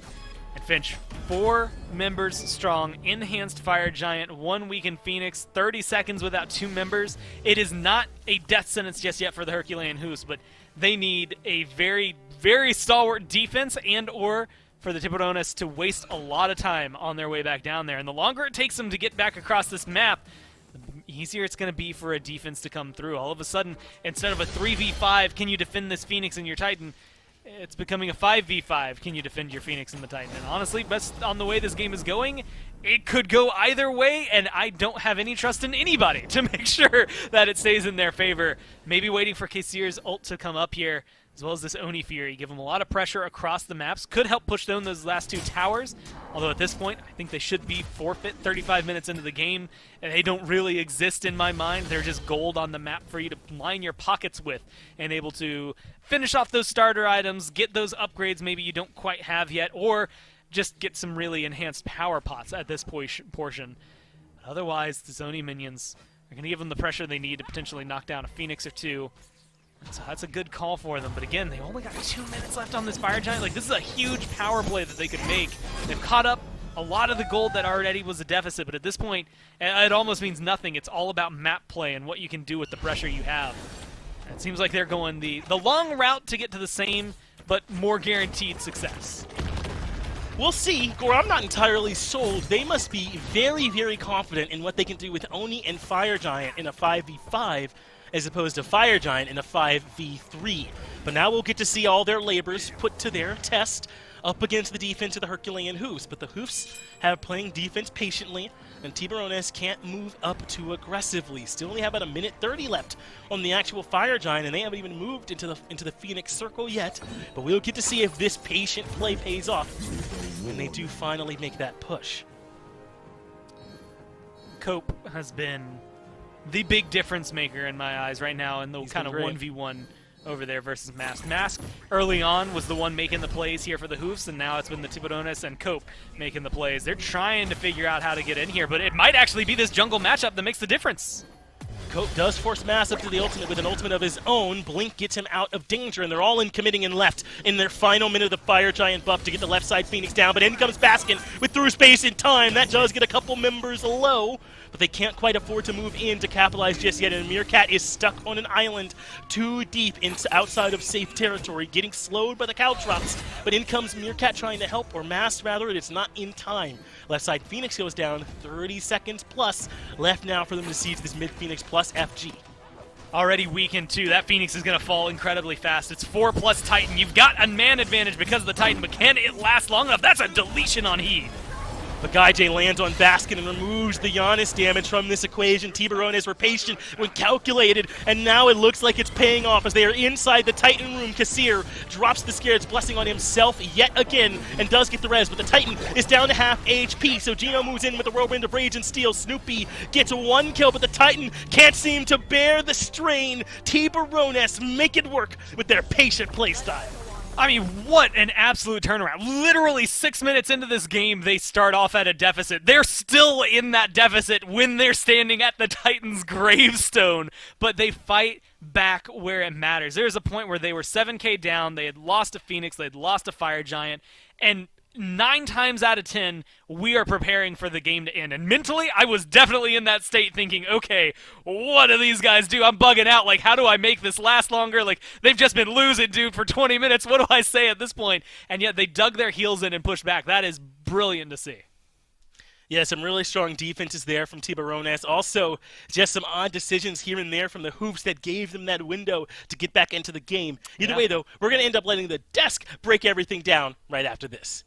Speaker 4: And Finch, 4 members strong, enhanced Fire Giant, 1 weakened Phoenix, 30 seconds without 2 members. It is not a death sentence just yet for the Herculean Hoofs, but they need a very, very stalwart defense and or for the Tiburones to waste a lot of time on their way back down there. And the longer it takes them to get back across this map, the easier it's going to be for a defense to come through. All of a sudden, instead of a 3v5, can you defend this Phoenix and your Titan, it's becoming a 5v5. Can you defend your Phoenix and the Titan? And honestly, best on the way this game is going, it could go either way, and I don't have any trust in anybody to make sure that it stays in their favor. Maybe waiting for KCR's ult to come up here, as well as this Oni Fury. Give them a lot of pressure across the maps. Could help push down those last 2 towers, although at this point, I think they should be forfeit 35 minutes into the game, and they don't really exist in my mind. They're just gold on the map for you to line your pockets with and able to finish off those starter items, get those upgrades maybe you don't quite have yet, or just get some really enhanced power pots at this portion. But otherwise, the Zoni minions are going to give them the pressure they need to potentially knock down a Phoenix or 2. So that's a good call for them. But again, they only got 2 minutes left on this Fire Giant. Like, this is a huge power play that they could make. They've caught up a lot of the gold that already was a deficit, but at this point, it almost means nothing. It's all about map play and what you can do with the pressure you have. And it seems like they're going the long route to get to the same, but more guaranteed success.
Speaker 3: We'll see. Gore, I'm not entirely sold. They must be very, very confident in what they can do with Oni and Fire Giant in a 5v5 as opposed to Fire Giant in a 5v3. But now we'll get to see all their labors put to their test up against the defense of the Herculean Hoofs. But the Hoofs have playing defense patiently, and Tiburones can't move up too aggressively. Still only have about 1:30 left on the actual Fire Giant, and they haven't even moved into the Phoenix Circle yet. But we'll get to see if this patient play pays off when they do finally make that push.
Speaker 4: Cope has been the big difference maker in my eyes right now in the kind of 1v1 over there versus Mask. Mask early on was the one making the plays here for the Hoofs, and now it's been the Tiburones and Cope making the plays. They're trying to figure out how to get in here, but it might actually be this jungle matchup that makes the difference.
Speaker 3: Cope does force Mass up to the ultimate with an ultimate of his own. Blink gets him out of danger, and they're all in committing and left in their final minute of the Fire Giant buff to get the left side Phoenix down. But in comes Baskin with through space in time. That does get a couple members low, but they can't quite afford to move in to capitalize just yet. And Meerkat is stuck on an island too deep into outside of safe territory, getting slowed by the Caltrops. But in comes Meerkat trying to help, or Mass rather. It's not in time. Left side Phoenix goes down, 30 seconds plus left now for them to siege this mid Phoenix plus FG.
Speaker 4: Already weakened too. That Phoenix is going to fall incredibly fast. It's 4+ Titan. You've got a man advantage because of the Titan, but can it last long enough? That's a deletion on He.
Speaker 3: But Gaijay lands on Baskin and removes the Giannis damage from this equation. Tiburones were patient when calculated, and now it looks like it's paying off as they are inside the Titan room. Kassir drops the Scared's Blessing on himself yet again and does get the res, but the Titan is down to half HP, so Gino moves in with the Whirlwind of Rage and Steel. Snoopy gets 1 kill, but the Titan can't seem to bear the strain. Tiburones make it work with their patient playstyle.
Speaker 4: I mean, what an absolute turnaround. Literally 6 minutes into this game, they start off at a deficit. They're still in that deficit when they're standing at the Titans' gravestone, but they fight back where it matters. There's a point where they were 7K down, they had lost to Phoenix, they had lost to Fire Giant, and 9 times out of 10, we are preparing for the game to end. And mentally, I was definitely in that state thinking, okay, what do these guys do? I'm bugging out. Like, how do I make this last longer? Like, they've just been losing, dude, for 20 minutes. What do I say at this point? And yet they dug their heels in and pushed back. That is brilliant to see.
Speaker 3: Yeah, some really strong defenses there from Tiburones. Also, just some odd decisions here and there from the Hoofs that gave them that window to get back into the game. Either way, though, we're going to end up letting the desk break everything down right after this.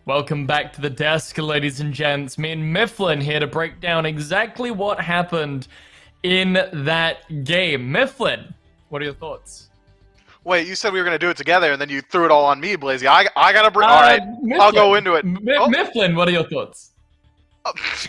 Speaker 1: Welcome back to the desk, ladies and gents. Me and Mifflin here to break down exactly what happened in that game. Mifflin, what are your thoughts?
Speaker 2: Wait, you said we were going to do it together, and then you threw it all on me, Blazy. I got to bring... all right, Mifflin, I'll go into it.
Speaker 1: Mifflin, what are your thoughts?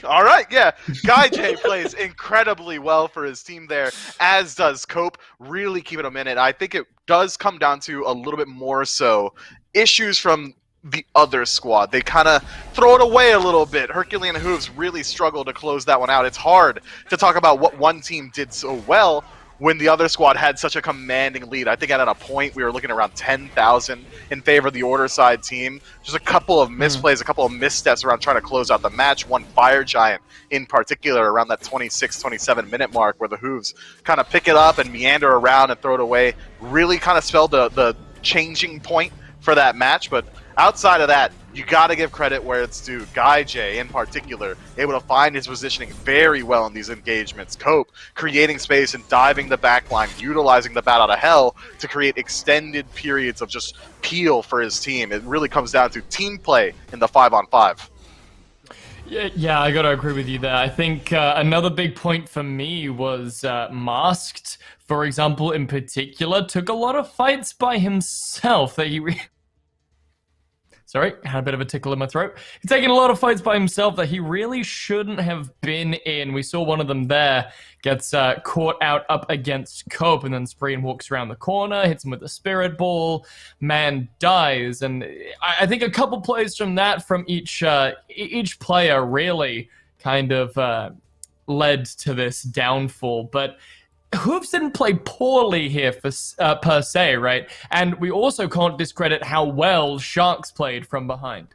Speaker 2: All right, yeah. Gaijay plays incredibly well for his team there, as does Cope, really keeping him in it. I think it does come down to a little bit more so issues from the other squad. They kind of throw it away a little bit. Herculean and Hoofs really struggle to close that one out. It's hard to talk about what one team did so well when the other squad had such a commanding lead. I think at a point we were looking around 10,000 in favor of the Order side team. Just a couple of misplays, a couple of missteps around trying to close out the match. One Fire Giant in particular around that 26, 27 minute mark where the Hoofs kind of pick it up and meander around and throw it away. Really kind of spelled the changing point for that match, but outside of that, you got to give credit where it's due. Guy J, in particular, able to find his positioning very well in these engagements. Cope creating space and diving the backline, utilizing the bat out of hell to create extended periods of just peel for his team. It really comes down to team play in the 5-on-5.
Speaker 1: Yeah, I gotta agree with you there. I think another big point for me was Masked, for example, in particular, took a lot of fights by himself that he Sorry, had a bit of a tickle in my throat. He's taking a lot of fights by himself that he really shouldn't have been in. We saw one of them there, gets caught out up against Cope, and then Spreen walks around the corner, hits him with a spirit ball, man dies. And I think a couple plays from that from each player really kind of led to this downfall. But Hoofs didn't play poorly here per se, right? And we also can't discredit how well Sharks played from behind.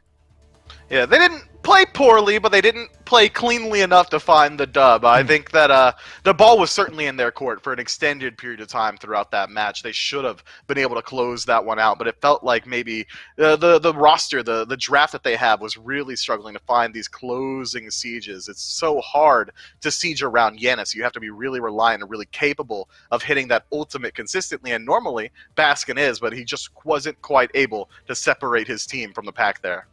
Speaker 2: Yeah, they didn't play poorly, but they didn't play cleanly enough to find the dub. I think that the ball was certainly in their court for an extended period of time throughout that match. They should have been able to close that one out, but it felt like maybe the roster, the draft that they have was really struggling to find these closing sieges. It's so hard to siege around Yanis. You have to be really reliant and really capable of hitting that ultimate consistently, and normally Baskin is, but he just wasn't quite able to separate his team from the pack there.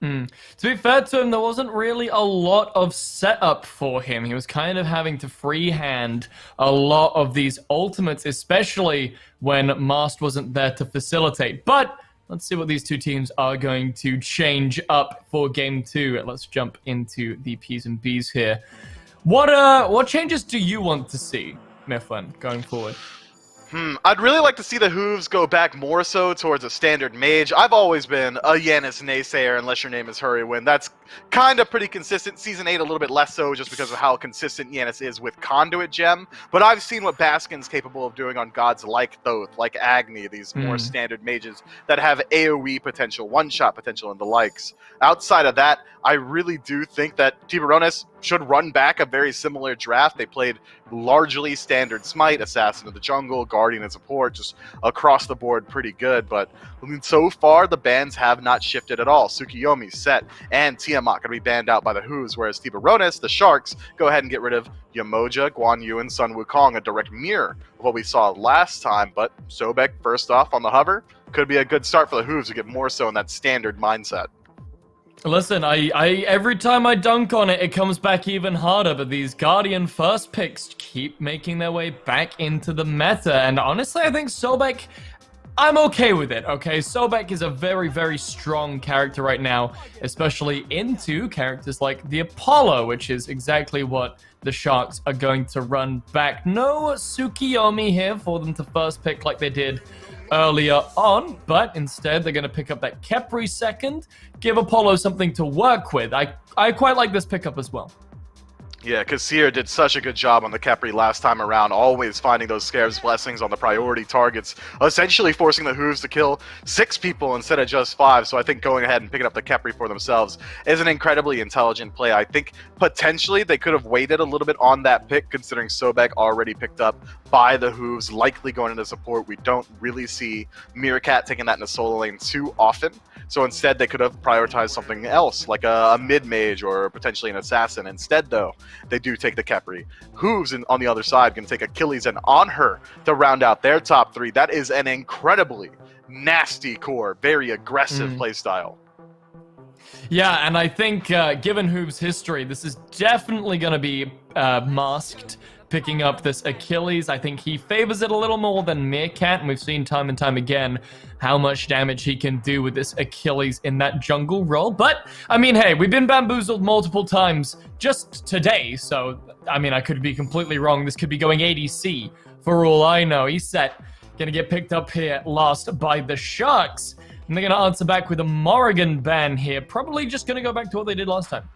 Speaker 1: To be fair to him, there wasn't really a lot of setup for him. He was kind of having to freehand a lot of these ultimates, especially when Mast wasn't there to facilitate. But let's see what these two teams are going to change up for Game 2. Let's jump into the P's and B's here. What changes do you want to see, Mifflin, going forward?
Speaker 2: I'd really like to see the Hoofs go back more so towards a standard mage. I've always been a Yanis naysayer, unless your name is Hurrywin. That's kind of pretty consistent. Season 8 a little bit less so, just because of how consistent Yanis is with Conduit Gem. But I've seen what Baskin's capable of doing on gods like Thoth, like Agni, these more standard mages that have AoE potential, one-shot potential, and the likes. Outside of that, I really do think that Tiburones should run back a very similar draft. They played largely standard Smite, Assassin of the Jungle, Guardian and Support, just across the board pretty good. But I mean, so far, the bans have not shifted at all. Tsukiyomi, Set, and Tiamat going to be banned out by the Hoofs, whereas Tiburones, the Sharks, go ahead and get rid of Yamoja, Guan Yu, and Sun Wukong, a direct mirror of what we saw last time. But Sobek, first off, on the hover, could be a good start for the Hoofs to get more so in that standard mindset.
Speaker 1: Listen, I every time I dunk on it, it comes back even harder, but these Guardian first picks keep making their way back into the meta, and honestly, I think Sobek, I'm okay with it, okay? Sobek is a very, very strong character right now, especially into characters like the Apollo, which is exactly what the Sharks are going to run back. No Tsukiyomi here for them to first pick like they did earlier on, but instead they're going to pick up that Khepri second, give Apollo something to work with. I quite like this pickup as well.
Speaker 2: Yeah, because Seer did such a good job on the Khepri last time around, always finding those Scarab's Blessings on the priority targets, essentially forcing the Hoofs to kill 6 people instead of just 5. So I think going ahead and picking up the Khepri for themselves is an incredibly intelligent play. I think potentially they could have waited a little bit on that pick, considering Sobek already picked up by the Hoofs, likely going into support. We don't really see Meerkat taking that in the solo lane too often. So instead, they could have prioritized something else, like a mid-mage or potentially an assassin. Instead, though, they do take the Khepri. Hoofs on the other side can take Achilles and on her to round out their top 3. That is an incredibly nasty core, very aggressive playstyle.
Speaker 1: Yeah, and I think given Hoofs' history, this is definitely going to be masked. Picking up this Achilles, I think he favors it a little more than Meerkat, and we've seen time and time again how much damage he can do with this Achilles in that jungle role. But, I mean, hey, we've been bamboozled multiple times just today, so, I mean, I could be completely wrong. This could be going ADC for all I know. He's set, gonna get picked up here last by the Sharks, and they're gonna answer back with a Morrigan ban here, probably just gonna go back to what they did last time.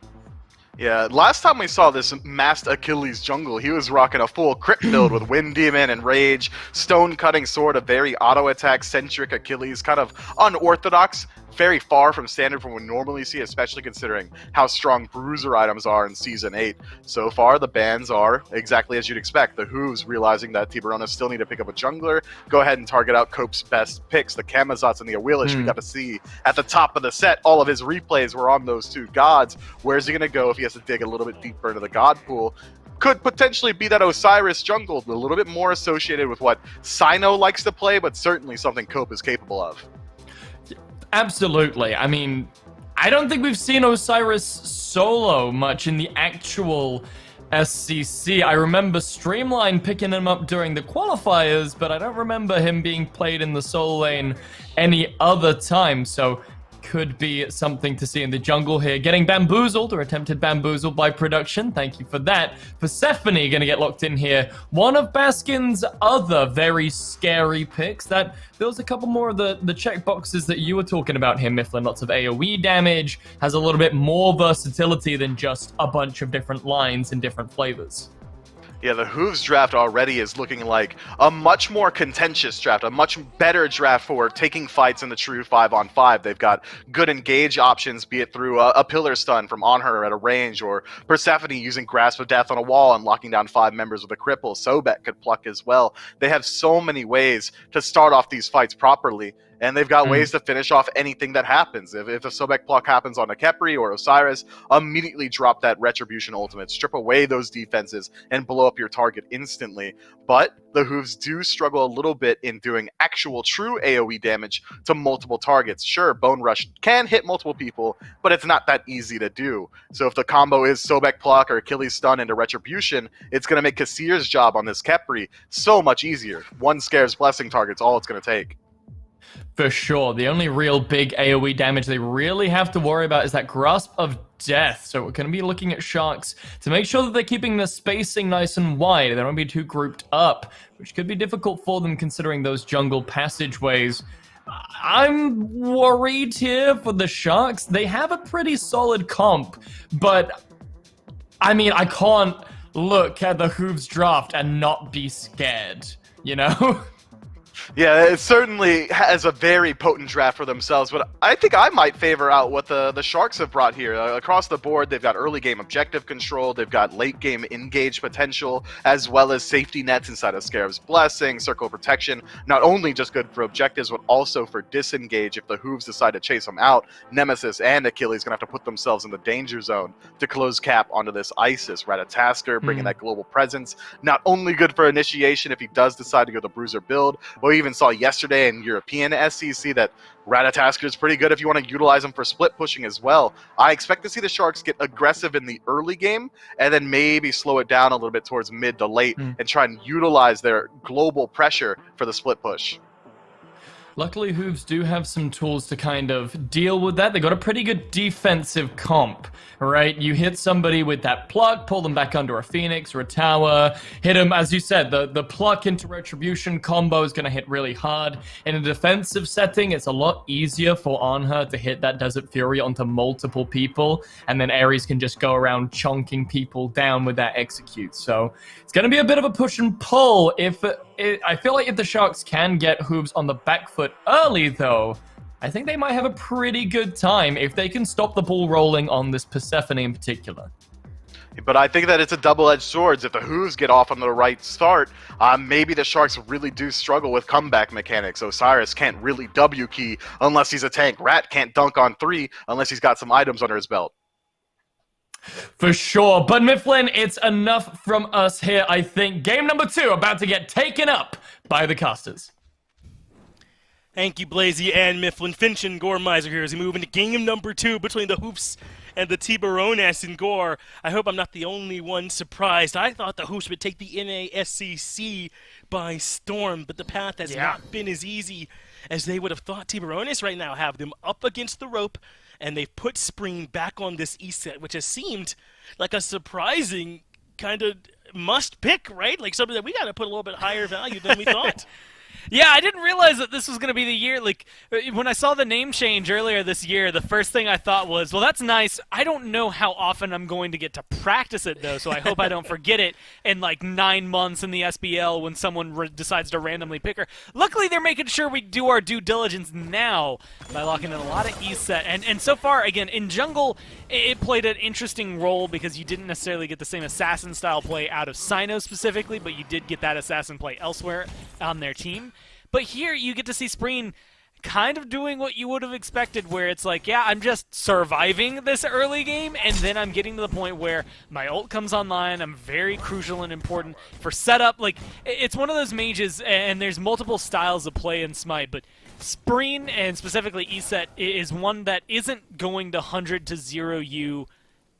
Speaker 2: Yeah, last time we saw this masked Achilles jungle, he was rocking a full crit build with Wind Demon and Rage, Stone Cutting Sword, a very auto-attack-centric Achilles, kind of unorthodox very far from standard from what we normally see, especially considering how strong bruiser items are in Season 8. So far, the bans are exactly as you'd expect. The Hoofs realizing that Tiburones still need to pick up a jungler, go ahead and target out Cope's best picks, the Kamazats and the Awilish. We got to see at the top of the set, all of his replays were on those two gods. Where's he going to go if he has to dig a little bit deeper into the god pool? Could potentially be that Osiris jungle, a little bit more associated with what Sino likes to play, but certainly something Cope is capable of.
Speaker 1: Absolutely. I mean, I don't think we've seen Osiris solo much in the actual SCC. I remember Streamline picking him up during the qualifiers, but I don't remember him being played in the solo lane any other time, so could be something to see in the jungle here. Getting bamboozled, or attempted bamboozled by production. Thank you for that. Persephone going to get locked in here. One of Baskin's other very scary picks. That builds a couple more of the check boxes that you were talking about here, Mifflin. Lots of AoE damage, has a little bit more versatility than just a bunch of different lines and different flavors.
Speaker 2: Yeah, the Hoofs draft already is looking like a much more contentious draft, a much better draft for taking fights in the true 5-on-5. They've got good engage options, be it through a pillar stun from on her at a range, or Persephone using Grasp of Death on a wall and locking down 5 members with a cripple. Sobek could pluck as well. They have so many ways to start off these fights properly. And they've got ways to finish off anything that happens. If a Sobek pluck happens on a Khepri or Osiris, immediately drop that Retribution ultimate, strip away those defenses, and blow up your target instantly. But the Hoofs do struggle a little bit in doing actual true AoE damage to multiple targets. Sure, Bone Rush can hit multiple people, but it's not that easy to do. So if the combo is Sobek pluck or Achilles stun into Retribution, it's going to make Kassir's job on this Khepri so much easier. One Scare's Blessing target's all it's going to take.
Speaker 1: For sure. The only real big AoE damage they really have to worry about is that Grasp of Death. So we're going to be looking at Sharks to make sure that they're keeping the spacing nice and wide. They don't be too grouped up, which could be difficult for them considering those jungle passageways. I'm worried here for the Sharks. They have a pretty solid comp, but I mean, I can't look at the Hoofs draft and not be scared, you know?
Speaker 2: Yeah, it certainly has a very potent draft for themselves, but I think I might favor out what the Sharks have brought here. Across the board, they've got early game objective control, they've got late game engage potential, as well as safety nets inside of Scarab's Blessing, Circle of Protection, not only just good for objectives, but also for disengage if the Hoofs decide to chase them out. Nemesis and Achilles going to have to put themselves in the danger zone to close cap onto this Isis. Ratatasker bringing that global presence, not only good for initiation if he does decide to go the Bruiser build, but we even saw yesterday in European SCC that Ratatasker is pretty good if you want to utilize him for split pushing as well. I expect to see the Sharks get aggressive in the early game and then maybe slow it down a little bit towards mid to late and try and utilize their global pressure for the split push.
Speaker 1: Luckily, Hoofs do have some tools to kind of deal with that. They got a pretty good defensive comp, right? You hit somebody with that pluck, pull them back under a Phoenix or a tower, hit them, as you said, the pluck into Retribution combo is going to hit really hard. In a defensive setting, it's a lot easier for Anha to hit that Desert Fury onto multiple people, and then Ares can just go around chunking people down with that execute. So it's going to be a bit of a push and pull. I feel like if the Sharks can get Hoofs on the back foot early, though, I think they might have a pretty good time if they can stop the ball rolling on this Persephone in particular.
Speaker 2: But I think that it's a double-edged sword. If the Hoofs get off on the right start, maybe the Sharks really do struggle with comeback mechanics. Osiris can't really W key unless he's a tank. Rat can't dunk on 3 unless he's got some items under his belt.
Speaker 1: For sure. But Mifflin, it's enough from us here, I think. Game number 2 about to get taken up by the casters.
Speaker 3: Thank you, Blazy and Mifflin. Finch and Goremizer here as we move into game number 2 between the Hoofs and the Tiburones in Gore. I hope I'm not the only one surprised. I thought the Hoofs would take the NASCC by storm, but the path has not been as easy as they would have thought. Tiburones right now have them up against the rope, and they've put Spreen back on this East set, which has seemed like a surprising kind of must-pick, right? Like something that we got to put a little bit higher value than we thought.
Speaker 4: Yeah, I didn't realize that this was going to be the year. Like, when I saw the name change earlier this year, the first thing I thought was, well, that's nice. I don't know how often I'm going to get to practice it, though, so I hope I don't forget it in, like, 9 months in the SBL when someone decides to randomly pick her. Luckily, they're making sure we do our due diligence now by locking in a lot of E-set. And so far, again, in jungle, it played an interesting role because you didn't necessarily get the same assassin-style play out of Cyno specifically, but you did get that assassin play elsewhere on their team. But here, you get to see Spreen kind of doing what you would have expected, where it's like, yeah, I'm just surviving this early game, and then I'm getting to the point where my ult comes online. I'm very crucial and important for setup. Like, it's one of those mages, and there's multiple styles of play in Smite, but Spreen, and specifically E-set, is one that isn't going to 100 to 0 you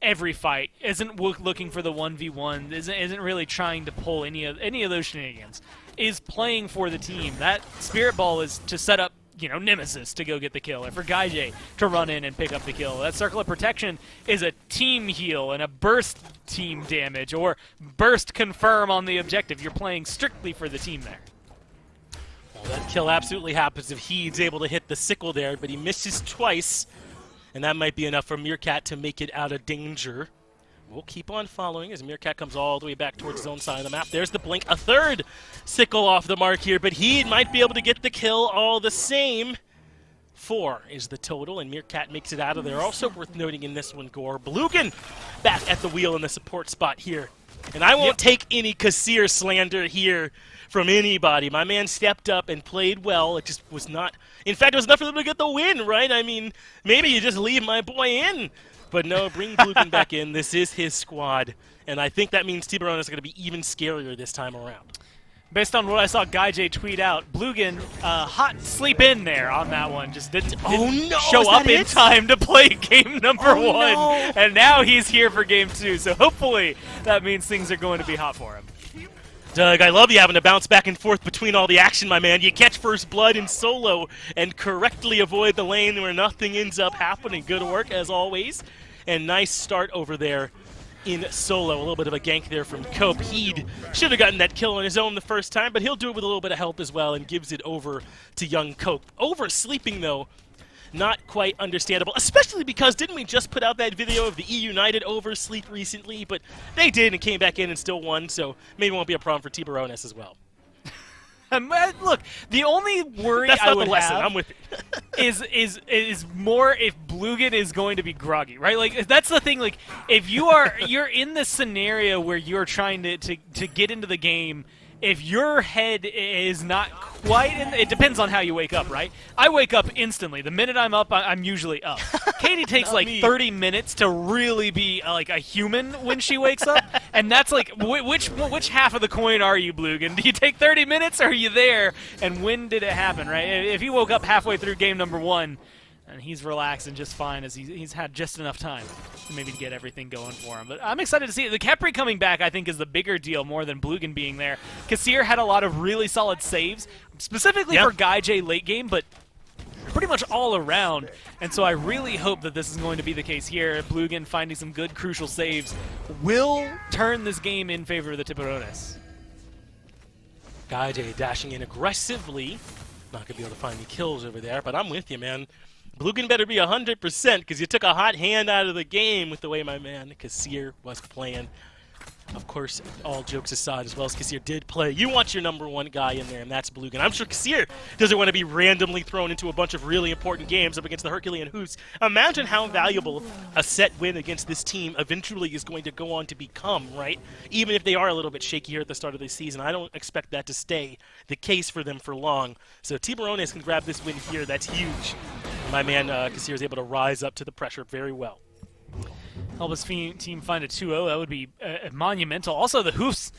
Speaker 4: every fight, isn't looking for the 1v1, isn't really trying to pull any of those shenanigans, is playing for the team. That Spirit Ball is to set up, you know, Nemesis to go get the kill, or for Gaijay to run in and pick up the kill. That Circle of Protection is a team heal and a burst team damage, or burst confirm on the objective. You're playing strictly for the team there.
Speaker 3: Well, that kill absolutely happens if he's able to hit the sickle there, but he misses twice, and that might be enough for Meerkat to make it out of danger. We'll keep on following as Meerkat comes all the way back towards his own side of the map. There's the blink. A third sickle off the mark here, but he might be able to get the kill all the same. 4 is the total, and Meerkat makes it out of there. Also worth noting in this one, Gore, Blugan back at the wheel in the support spot here. And I won't take any Kassir slander here from anybody. My man stepped up and played well. It just was not... In fact, it was enough for them to get the win, right? I mean, maybe you just leave my boy in. But no, bring Blugan back in. This is his squad. And I think that means Tiburones is going to be even scarier this time around.
Speaker 4: Based on what I saw Gaijay tweet out, Blugan, hot sleep in there on that one. Just didn't show up in time to play game number 1. No. And now he's here for game 2. So hopefully that means things are going to be hot for him.
Speaker 3: Doug, I love you having to bounce back and forth between all the action, my man. You catch first blood in solo and correctly avoid the lane where nothing ends up happening. Good work, as always. And nice start over there in solo. A little bit of a gank there from Cope. He should have gotten that kill on his own the first time, but he'll do it with a little bit of help as well and gives it over to young Cope. Oversleeping, though, not quite understandable, especially because didn't we just put out that video of the E United oversleep recently? But they did and came back in and still won, so maybe it won't be a problem for Tiburones as well.
Speaker 4: Look, the only worry I would have I'm with is more if Blugan is going to be groggy, right? Like, that's the thing. Like, if you're in this scenario where you're trying to get into the game, if your head is not quite in, it depends on how you wake up, right? I wake up instantly. The minute I'm up, I'm usually up. Katie takes like 30 minutes to really be like a human when she wakes up, and that's like, which half of the coin are you, Blugan? Do you take 30 minutes, or are you there? And when did it happen, right? If he woke up halfway through game number 1, and he's relaxing just fine as he's had just enough time to maybe get everything going for him. But I'm excited to see it. The Khepri coming back, I think, is the bigger deal more than Blugan being there. Kassir had a lot of really solid saves, specifically for Gaijay late game, but pretty much all around. And so I really hope that this is going to be the case here. Blugan finding some good crucial saves will turn this game in favor of the Tiburones.
Speaker 3: Gaijay dashing in aggressively. Not going to be able to find any kills over there, but I'm with you, man. Blugan better be 100% because you took a hot hand out of the game with the way my man Kassir was playing. Of course, all jokes aside, as well as Kassir did play, you want your number 1 guy in there, and that's Blugan. I'm sure Kassir doesn't want to be randomly thrown into a bunch of really important games up against the Herculean Hoofs. Imagine how valuable a set win against this team eventually is going to go on to become, right? Even if they are a little bit shaky here at the start of the season, I don't expect that to stay the case for them for long. So Tiburones can grab this win here. That's huge. My man Kassir is able to rise up to the pressure very well.
Speaker 4: Help his team find a 2-0. That would be monumental. Also, the Hoofs,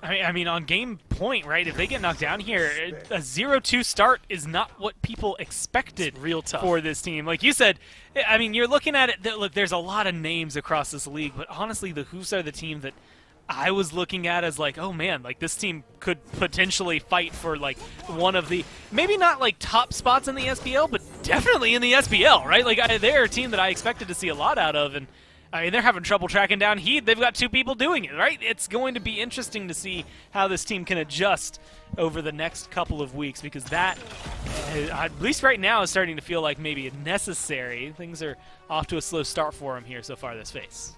Speaker 4: I mean, on game point, right? If they get knocked down here, a 0-2 start is not what people expected
Speaker 3: real tough
Speaker 4: for this team. Like you said, I mean, you're looking at it, look, there's a lot of names across this league, but honestly, the Hoofs are the team that I was looking at as like, oh man, like this team could potentially fight for like one of the, maybe not like top spots in the SBL, but definitely in the SBL, right? Like they're a team that I expected to see a lot out of, and I mean, they're having trouble tracking down Heed. They've got 2 people doing it, right? It's going to be interesting to see how this team can adjust over the next couple of weeks, because that, at least right now, is starting to feel like maybe necessary. Things are off to a slow start for him here so far this phase.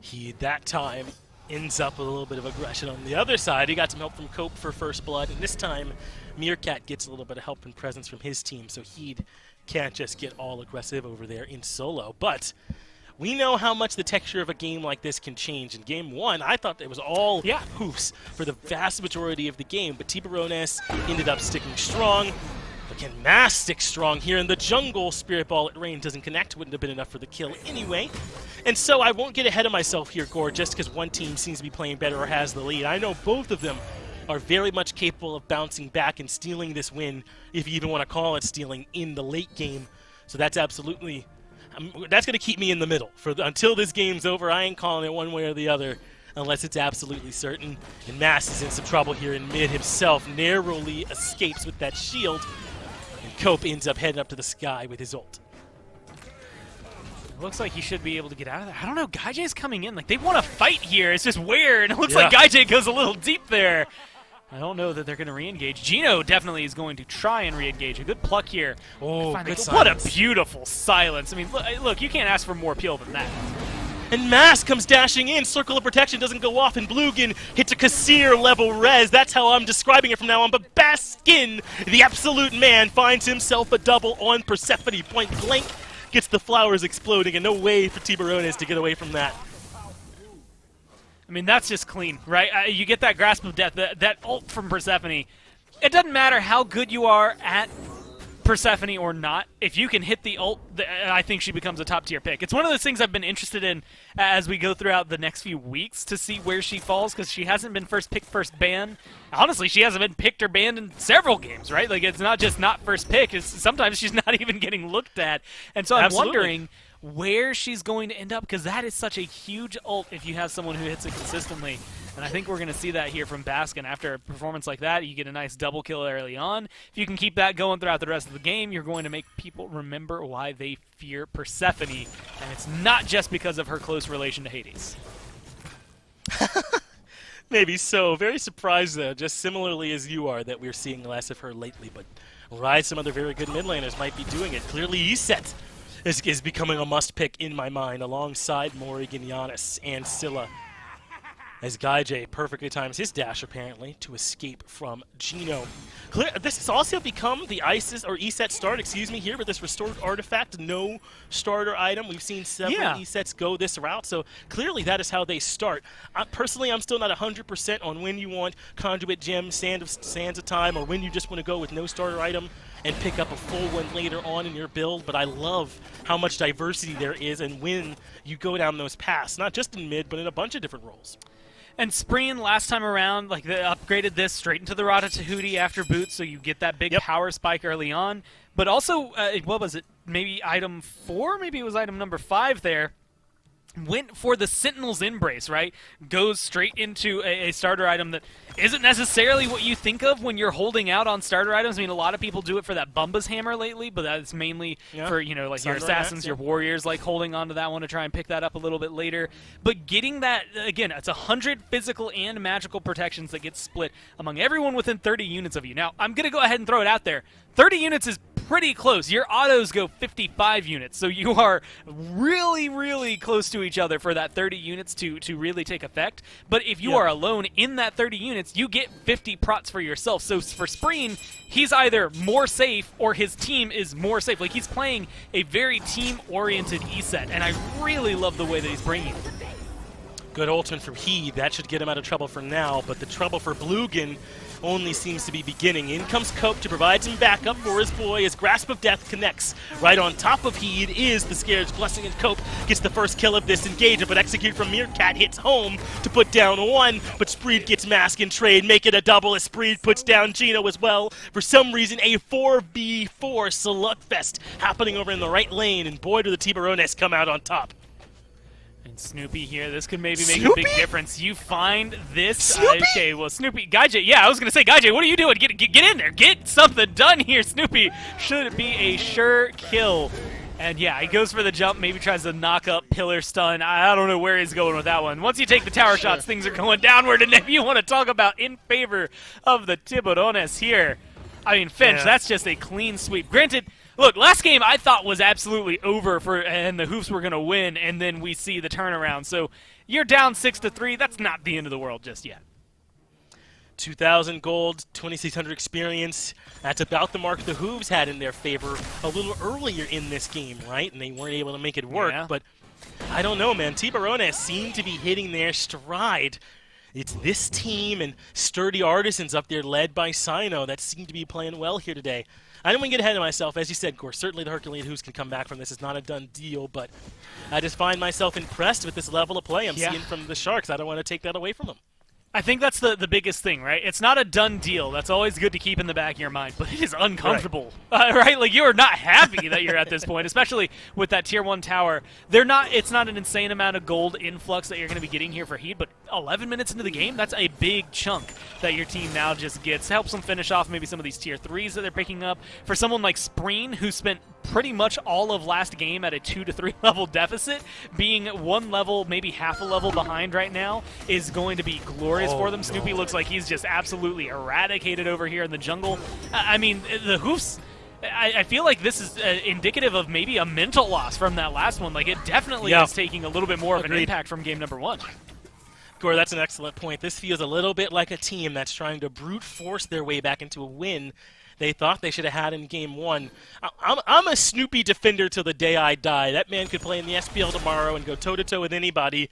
Speaker 3: He, that time, ends up with a little bit of aggression on the other side. He got some help from Cope for first blood, and this time Meerkat gets a little bit of help and presence from his team, so Heed can't just get all aggressive over there in solo. But we know how much the texture of a game like this can change. In Game 1, I thought it was all Hoofs for the vast majority of the game, but Tiburones ended up sticking strong. Again, Mass sticks strong here in the jungle. Spirit Ball at Rain doesn't connect. Wouldn't have been enough for the kill anyway. And so I won't get ahead of myself here, Gore, just because one team seems to be playing better or has the lead. I know both of them are very much capable of bouncing back and stealing this win, if you even want to call it stealing, in the late game. So that's absolutely, that's going to keep me in the middle. Until this game's over, I ain't calling it one way or the other, unless it's absolutely certain. And Mass is in some trouble here in mid himself, narrowly escapes with that shield, and Cope ends up heading up to the sky with his ult.
Speaker 4: It looks like he should be able to get out of there. I don't know, Gaijay's coming in. Like, they want to fight here. It's just weird. It looks like Gaijay goes a little deep there. I don't know that they're going to re-engage. Gino definitely is going to try and re-engage. A good pluck here.
Speaker 3: Oh, good silence.
Speaker 4: What a beautiful silence. I mean, look, you can't ask for more appeal than that.
Speaker 3: And Mass comes dashing in. Circle of Protection doesn't go off, and Bluegan hits a Kassir level res. That's how I'm describing it from now on. But Baskin, the absolute man, finds himself a double on Persephone. Point blank, gets the flowers exploding, and no way for Tiburones to get away from that.
Speaker 4: I mean, that's just clean, right? You get that grasp of death, that ult from Persephone. It doesn't matter how good you are at Persephone or not. If you can hit the ult, I think she becomes a top-tier pick. It's one of those things I've been interested in as we go throughout the next few weeks to see where she falls, because she hasn't been first pick, first ban. Honestly, she hasn't been picked or banned in several games, right? Like, it's not just not first pick. Sometimes she's not even getting looked at. And so I'm wondering where she's going to end up, because that is such a huge ult if you have someone who hits it consistently. And I think we're going to see that here from Baskin. After a performance like that, you get a nice double kill early on. If you can keep that going throughout the rest of the game, you're going to make people remember why they fear Persephone. And it's not just because of her close relation to Hades.
Speaker 3: Maybe so. Very surprised, though, just similarly as you are, that we're seeing less of her lately. But Rise, some other very good mid laners might be doing it. Clearly, Iset is becoming a must-pick in my mind, alongside Morrigan, Giannis, and Scylla. As Gaijay perfectly times his dash, apparently, to escape from Gino. This has also become the Iset start, here with this restored artifact. No starter item. We've seen several Isets go this route, so clearly that is how they start. Personally, I'm still not 100% on when you want Conduit Gem, Sands of Time, or when you just want to go with no starter item and pick up a full one later on in your build, but I love how much diversity there is and when you go down those paths, not just in mid, but in a bunch of different roles.
Speaker 4: And Spreen, last time around, like, they upgraded this straight into the Ratatouille after boots, so you get that big power spike early on. But also, what was it, maybe item 4? Maybe it was item number 5 there. Went for the Sentinel's Embrace, right? Goes straight into a starter item that isn't necessarily what you think of when you're holding out on starter items. I mean, a lot of people do it for that Bumba's Hammer lately, but that's mainly for, you know, like your assassins, your warriors, like holding on to that one to try and pick that up a little bit later. But getting that, again, it's 100 physical and magical protections that get split among everyone within 30 units of you. Now, I'm going to go ahead and throw it out there. 30 units is pretty close. Your autos go 55 units, so you are really, really close to each other for that 30 units to really take effect. But if you are alone in that 30 units, you get 50 prots for yourself. So for Spreen, he's either more safe or his team is more safe. Like, he's playing a very team-oriented Iset, and I really love the way that he's bringing it.
Speaker 3: Good ultimate from Heed. That should get him out of trouble for now, but the trouble for Bluegan only seems to be beginning. In comes Cope to provide some backup for his boy as Grasp of Death connects. Right on top of Heed is the Scared's Blessing, and Cope gets the first kill of this engagement, but Execute from Meerkat hits home to put down one, but Spreed gets Mask in trade, make it a double as Spreed puts down Gino as well. For some reason, a 4v4 slugfest happening over in the right lane, and boy do the Tiburones come out on top.
Speaker 4: And Snoopy here, this could maybe make a big difference. You find this. Okay, well, Snoopy, Gaijay, yeah, I was going to say, Gaijay, what are you doing? Get in there. Get something done here, Snoopy. Should be a sure kill. And yeah, he goes for the jump, maybe tries to knock up pillar stun. I don't know where he's going with that one. Once you take the tower shots, things are going downward. And if you want to talk about in favor of the Tiburones here, I mean, Finch, that's just a clean sweep. Granted, look, last game I thought was absolutely over and the Hoofs were going to win, and then we see the turnaround. So you're down 6-3. That's not the end of the world just yet.
Speaker 3: 2,000 gold, 2,600 experience. That's about the mark the Hoofs had in their favor a little earlier in this game, right? And they weren't able to make it work. Yeah. But I don't know, man. Tiburones seem to be hitting their stride. It's this team and sturdy artisans up there led by Sino that seem to be playing well here today. I don't want to get ahead of myself. As you said, Gore, certainly the Herculean Hoofs can come back from this. It's not a done deal, but I just find myself impressed with this level of play I'm seeing from the Sharks. I don't want to take that away from them.
Speaker 4: I think that's the biggest thing, right? It's not a done deal. That's always good to keep in the back of your mind, but it is uncomfortable, right? Like, you are not happy that you're at this point, especially with that Tier 1 tower. It's not an insane amount of gold influx that you're going to be getting here for Heat, but 11 minutes into the game, that's a big chunk that your team now just gets. Helps them finish off maybe some of these Tier 3s that they're picking up. For someone like Spreen, who spent pretty much all of last game at a 2 to 3 level deficit, being 1 level, maybe half a level behind right now, is going to be glorious for them. Snoopy looks like he's just absolutely eradicated over here in the jungle. I mean, the Hoofs, I feel like this is indicative of maybe a mental loss from that last one. Like, it definitely is taking a little bit more of an impact from game number 1.
Speaker 3: Gore, that's an excellent point. This feels a little bit like a team that's trying to brute force their way back into a win they thought they should have had in game 1. I'm a Snoopy defender till the day I die. That man could play in the SPL tomorrow and go toe-to-toe with anybody.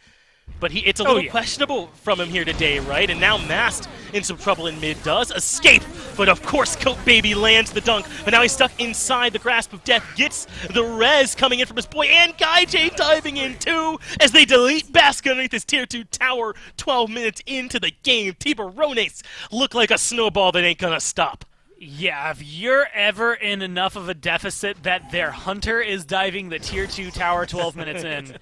Speaker 3: But it's a little questionable from him here today, right? And now Mast in some trouble in mid does escape. But of course, Coat Baby lands the dunk. But now he's stuck inside the grasp of death. Gets the res coming in from his boy. And GuyJ diving in too as they delete Basket underneath his Tier 2 tower 12 minutes into the game. Tiburones look like a snowball that ain't gonna stop.
Speaker 4: Yeah, if you're ever in enough of a deficit that their Hunter is diving the Tier 2 tower 12 minutes in,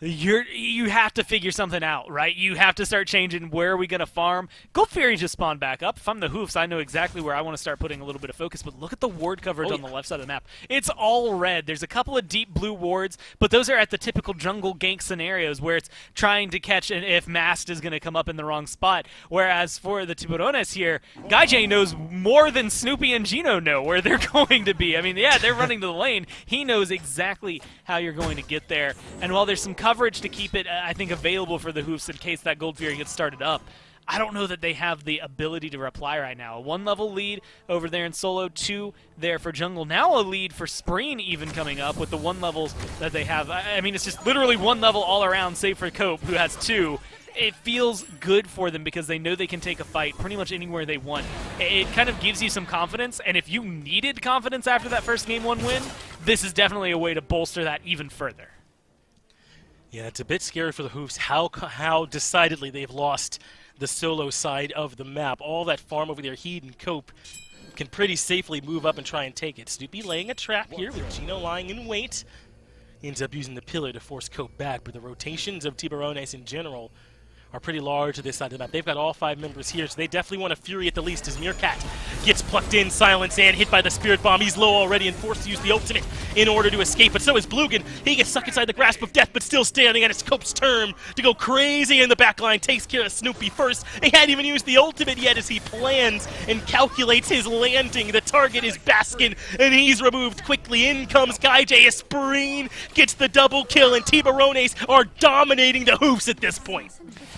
Speaker 4: you have to figure something out, right? You have to start changing where are we going to farm. Gold Fury just spawned back up. If I'm the Hoofs, I know exactly where I want to start putting a little bit of focus, but look at the ward coverage on the left side of the map. It's all red. There's a couple of deep blue wards, but those are at the typical jungle gank scenarios where it's trying to catch if Mast is going to come up in the wrong spot. Whereas for the Tiburones here, GuyJ knows more than Snoopy and Gino know where they're going to be. I mean, yeah, they're running to the lane. He knows exactly how you're going to get there. And while there's some coverage to keep it, I think, available for the Hoofs in case that Gold Fury gets started up, I don't know that they have the ability to reply right now. A 1-level lead over there in solo, 2 there for jungle. Now a lead for Spreen even coming up with the 1 levels that they have. I mean, it's just literally 1 level all around, save for Cope, who has 2. It feels good for them because they know they can take a fight pretty much anywhere they want. It kind of gives you some confidence, and if you needed confidence after that first Game 1 win, this is definitely a way to bolster that even further.
Speaker 3: Yeah, it's a bit scary for the Hoofs how decidedly they've lost the solo side of the map. All that farm over there, Heed and Cope, can pretty safely move up and try and take it. Snoopy laying a trap here with Gino lying in wait. He ends up using the pillar to force Cope back, but the rotations of Tiburones in general are pretty large to this side of the map. They've got all 5 members here, so they definitely want a Fury at the least as Meerkat gets plucked in, silenced, and hit by the Spirit Bomb. He's low already and forced to use the ultimate in order to escape, but so is Blugan. He gets stuck inside the grasp of death, but still standing, and it's Cope's turn to go crazy in the backline. Takes care of Snoopy first. He hadn't even used the ultimate yet as he plans and calculates his landing. The target is Baskin, and he's removed quickly. In comes GuyJ. Spreen gets the double kill, and Tiburones are dominating the Hoofs at this point.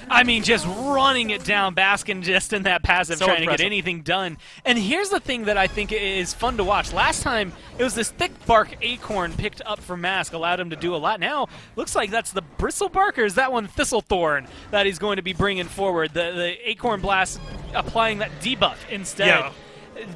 Speaker 4: I mean, just running it down, Baskin just in that passive, trying to get anything done. And here's the thing that I think is fun to watch. Last time, it was this thick bark acorn picked up for Mask, allowed him to do a lot. Now, looks like that's the Bristlebark, or is that one Thistlethorn that he's going to be bringing forward? The acorn blast applying that debuff instead.
Speaker 3: Yeah.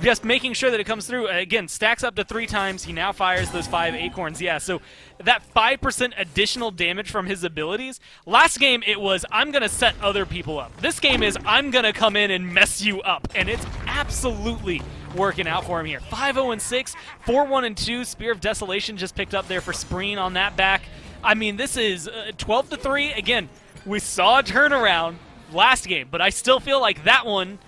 Speaker 4: Just making sure that it comes through. Again, stacks up to 3 times. He now fires those 5 acorns. Yeah, so that 5% additional damage from his abilities. Last game, it was, I'm going to set other people up. This game is, I'm going to come in and mess you up. And it's absolutely working out for him here. 5-0-6, 4-1-2. Spear of Desolation just picked up there for Spreen on that back. I mean, this is 12-3. Again, we saw a turnaround last game, but I still feel like that one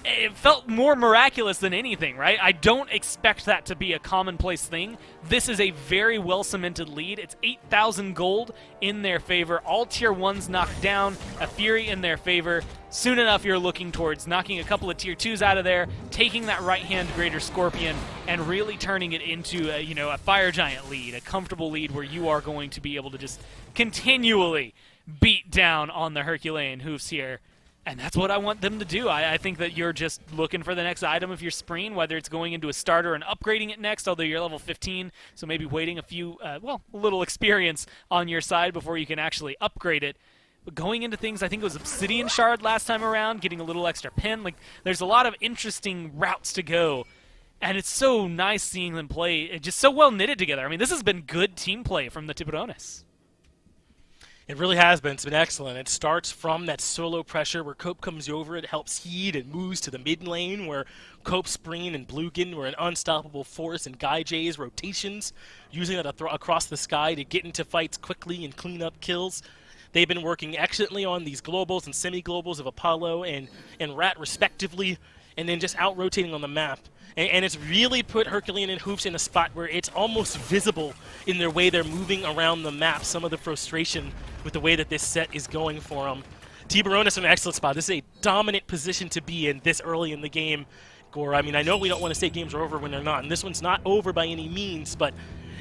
Speaker 4: it felt more miraculous than anything, right? I don't expect that to be a commonplace thing. This is a very well-cemented lead. It's 8,000 gold in their favor. All tier 1s knocked down, a Fury in their favor. Soon enough, you're looking towards knocking a couple of tier 2s out of there, taking that right-hand Greater Scorpion, and really turning it into a Fire Giant lead, a comfortable lead where you are going to be able to just continually beat down on the Herculean Hoofs here. And that's what I want them to do. I think that you're just looking for the next item of your Spreen, whether it's going into a starter and upgrading it next, although you're level 15, so maybe waiting a little experience on your side before you can actually upgrade it. But going into things, I think it was Obsidian Shard last time around, getting a little extra pin. Like, there's a lot of interesting routes to go. And it's so nice seeing them play, just so well knitted together. I mean, this has been good team play from the Tiburones.
Speaker 3: It really has been. It's been excellent. It starts from that solo pressure where Cope comes over. It helps Heed and moves to the mid lane where Cope, Spreen, and Bluegan were an unstoppable force, and Guy J's rotations, using that across the sky to get into fights quickly and clean up kills. They've been working excellently on these globals and semi-globals of Apollo and Rat respectively, and then just out-rotating on the map. And it's really put Herculean and Hoofs in a spot where it's almost visible in their way they're moving around the map, some of the frustration with the way that this set is going for them. Tiburones in an excellent spot. This is a dominant position to be in this early in the game, Gore. I mean, I know we don't want to say games are over when they're not, and this one's not over by any means, but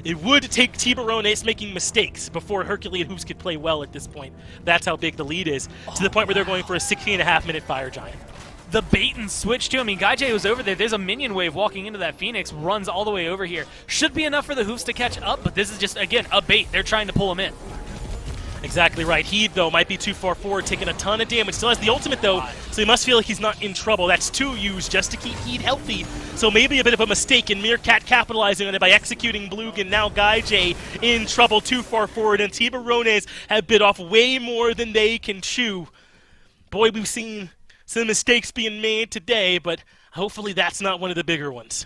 Speaker 3: it would take Tiburones making mistakes before Herculean Hoofs could play well at this point. That's how big the lead is, to the point where they're going for a 16.5-minute Fire Giant.
Speaker 4: The bait and switch, too. I mean, Guy J was over there. There's a minion wave walking into that Phoenix, runs all the way over here. Should be enough for the Hoofs to catch up, but this is just, again, a bait. They're trying to pull him in.
Speaker 3: Exactly right. Heed, though, might be too far forward, taking a ton of damage. Still has the ultimate, though, so he must feel like he's not in trouble. That's 2 used just to keep Heed healthy. So maybe a bit of a mistake, and Meerkat capitalizing on it by executing Bluegan. Now Guy J in trouble, too far forward, and Tiburones have bit off way more than they can chew. Boy, we've seen some mistakes being made today, but hopefully that's not one of the bigger ones.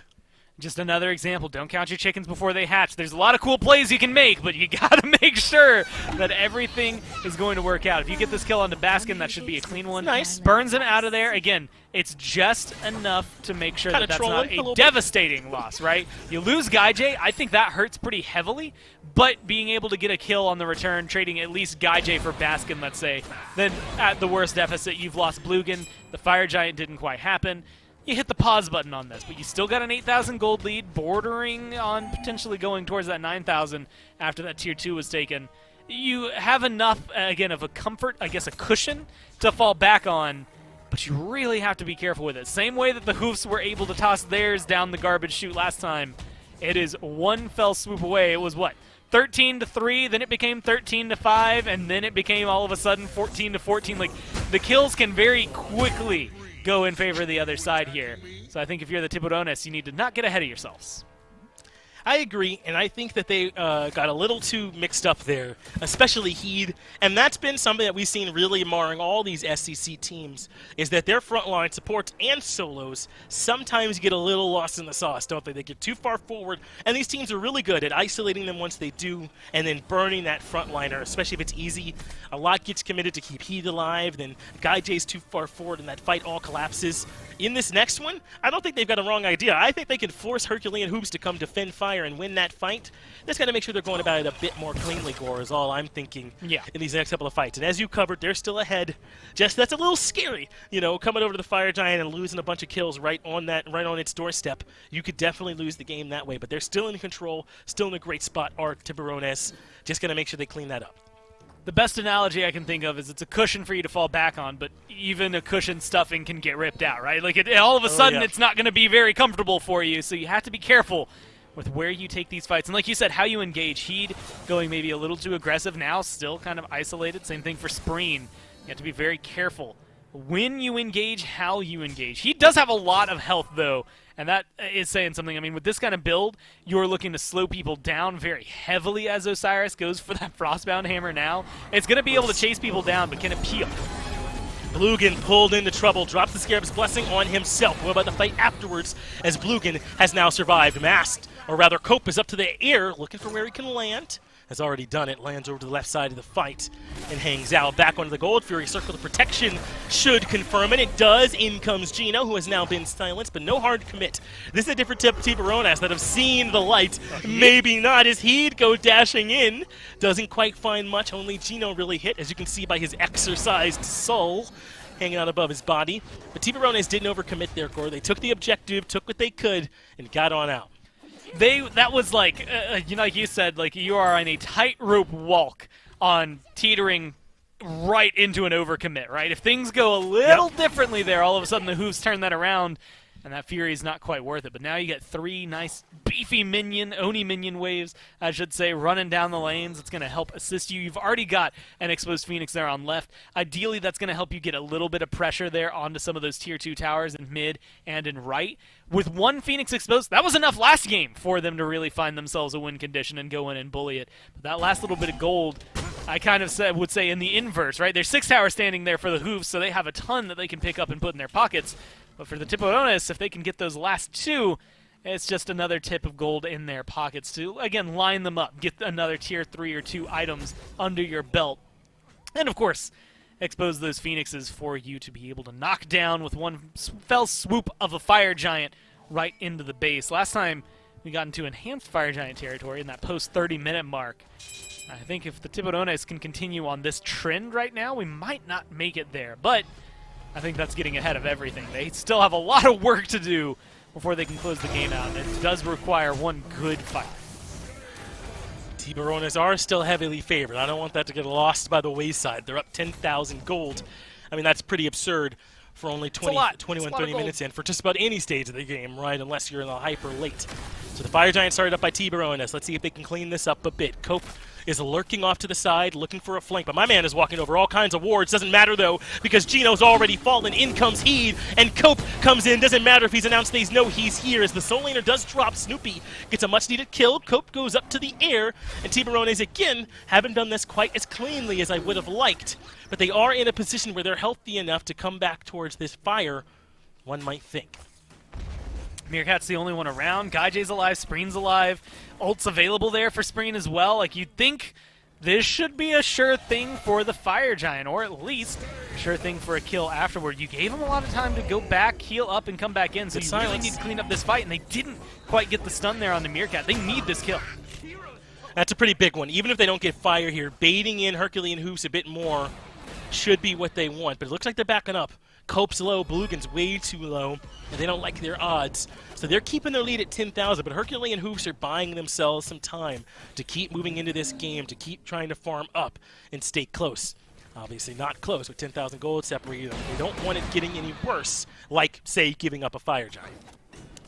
Speaker 4: Just another example. Don't count your chickens before they hatch. There's a lot of cool plays you can make, but you gotta make sure that everything is going to work out. If you get this kill onto Baskin, that should be a clean one.
Speaker 3: Nice.
Speaker 4: Burns him out of there. Again, it's just enough to make sure that that's not a devastating loss, right? You lose Guy J, I think that hurts pretty heavily, but being able to get a kill on the return, trading at least Guy J for Baskin, let's say, then at the worst deficit, you've lost Bluegan. The Fire Giant didn't quite happen. You hit the pause button on this, but you still got an 8,000 gold lead, bordering on potentially going towards that 9,000 after that tier 2 was taken. You have enough, again, of a comfort, I guess a cushion, to fall back on, but you really have to be careful with it. Same way that the Hoofs were able to toss theirs down the garbage chute last time. It is one fell swoop away. It was what? 13-3, then it became 13-5, and then it became all of a sudden 14-14. Like, the kills can very quickly go in favor of the other side here. So I think if you're the Tiburones, you need to not get ahead of yourselves.
Speaker 3: I agree, and I think that they got a little too mixed up there, especially Heed. And that's been something that we've seen really marring all these SCC teams, is that their frontline supports and solos sometimes get a little lost in the sauce, don't they? They get too far forward, and these teams are really good at isolating them once they do, and then burning that frontliner, especially if it's easy. A lot gets committed to keep Heed alive, then Guy J's too far forward, and that fight all collapses. In this next one, I don't think they've got a wrong idea. I think they can force Herculean Hoofs to come defend Fire and win that fight. They just got to make sure they're going about it a bit more cleanly, Gore, is all I'm thinking in these next couple of fights. And as you covered, they're still ahead. Just that's a little scary, you know, coming over to the Fire Giant and losing a bunch of kills right on its doorstep. You could definitely lose the game that way, but they're still in control, still in a great spot. Are Tiburones just going to make sure they clean that up.
Speaker 4: The best analogy I can think of is it's a cushion for you to fall back on, but even a cushion stuffing can get ripped out, right? Like, all of a sudden, it's not going to be very comfortable for you, so you have to be careful with where you take these fights. And like you said, how you engage. Heed going maybe a little too aggressive now, still kind of isolated. Same thing for Spreen. You have to be very careful when you engage, how you engage. He does have a lot of health, though, and that is saying something. I mean, with this kind of build, you're looking to slow people down very heavily as Osiris goes for that Frostbound Hammer now. It's going to be able to chase people down, but can it peel?
Speaker 3: Bluegan pulled into trouble, drops the Scarab's Blessing on himself. What about the fight afterwards, as Bluegan has now survived? Masked, or rather Cope is up to the air, looking for where he can land. has already done it, lands over to the left side of the fight and hangs out. Back onto the Gold Fury, Circle of Protection should confirm, and it does. In comes Gino, who has now been silenced, but no hard commit. This is a different type of Tiburones that have seen the light. Maybe not, as he'd go dashing in. Doesn't quite find much, only Gino really hit, as you can see by his exercised soul hanging out above his body. But Tiburones didn't overcommit their core. They took the objective, took what they could, and got on out.
Speaker 4: That was like, like you said, like you are on a tightrope walk on teetering right into an overcommit, right? If things go a little differently there, all of a sudden the Hoofs turn that around, and that Fury is not quite worth it. But now you get 3 nice beefy Oni minion waves, I should say, running down the lanes. It's going to help assist you. You've already got an exposed Phoenix there on left. Ideally, that's going to help you get a little bit of pressure there onto some of those tier 2 towers in mid and in right. With 1 Phoenix exposed, that was enough last game for them to really find themselves a win condition and go in and bully it. But that last little bit of gold, I kind of would say in the inverse, right? There's 6 towers standing there for the Hoofs, so they have a ton that they can pick up and put in their pockets. But for the Tiburones, if they can get those last 2, it's just another tip of gold in their pockets to, again, line them up, get another tier 3 or 2 items under your belt. And, of course, expose those Phoenixes for you to be able to knock down with one fell swoop of a Fire Giant right into the base. Last time we got into enhanced Fire Giant territory in that post 30-minute mark. I think if the Tiburones can continue on this trend right now, we might not make it there. But I think that's getting ahead of everything. They still have a lot of work to do before they can close the game out, and it does require one good fight.
Speaker 3: Tiburones are still heavily favored. I don't want that to get lost by the wayside. They're up 10,000 gold. I mean, that's pretty absurd for only 21, 30 minutes in for just about any stage of the game, right, unless you're in the hyper late. So the Fire Giant started up by Tiburones. Let's see if they can clean this up a bit. Cope is lurking off to the side, looking for a flank, but my man is walking over all kinds of wards. Doesn't matter, though, because Gino's already fallen. In comes Heed, and Cope comes in. Doesn't matter if he's announced that he's here, as the Soul Laner does drop. Snoopy gets a much-needed kill. Cope goes up to the air, and Tiburones, again, haven't done this quite as cleanly as I would have liked, but they are in a position where they're healthy enough to come back towards this fire, one might think.
Speaker 4: Meerkat's the only one around. Gaijay's alive, Spreen's alive. Ult's available there for Spreen as well. Like, you'd think this should be a sure thing for the Fire Giant, or at least a sure thing for a kill afterward. You gave him a lot of time to go back, heal up, and come back in, so you really need to clean up this fight, and they didn't quite get the stun there on the Meerkat. They need this kill.
Speaker 3: That's a pretty big one. Even if they don't get fire here, baiting in Herculean Hoofs a bit more should be what they want, but it looks like they're backing up. Cope's low, Blugan's way too low, and they don't like their odds. So they're keeping their lead at 10,000, but Herculean Hoofs are buying themselves some time to keep moving into this game, to keep trying to farm up and stay close. Obviously not close with 10,000 gold separating them. They don't want it getting any worse, like, say, giving up a Fire Giant.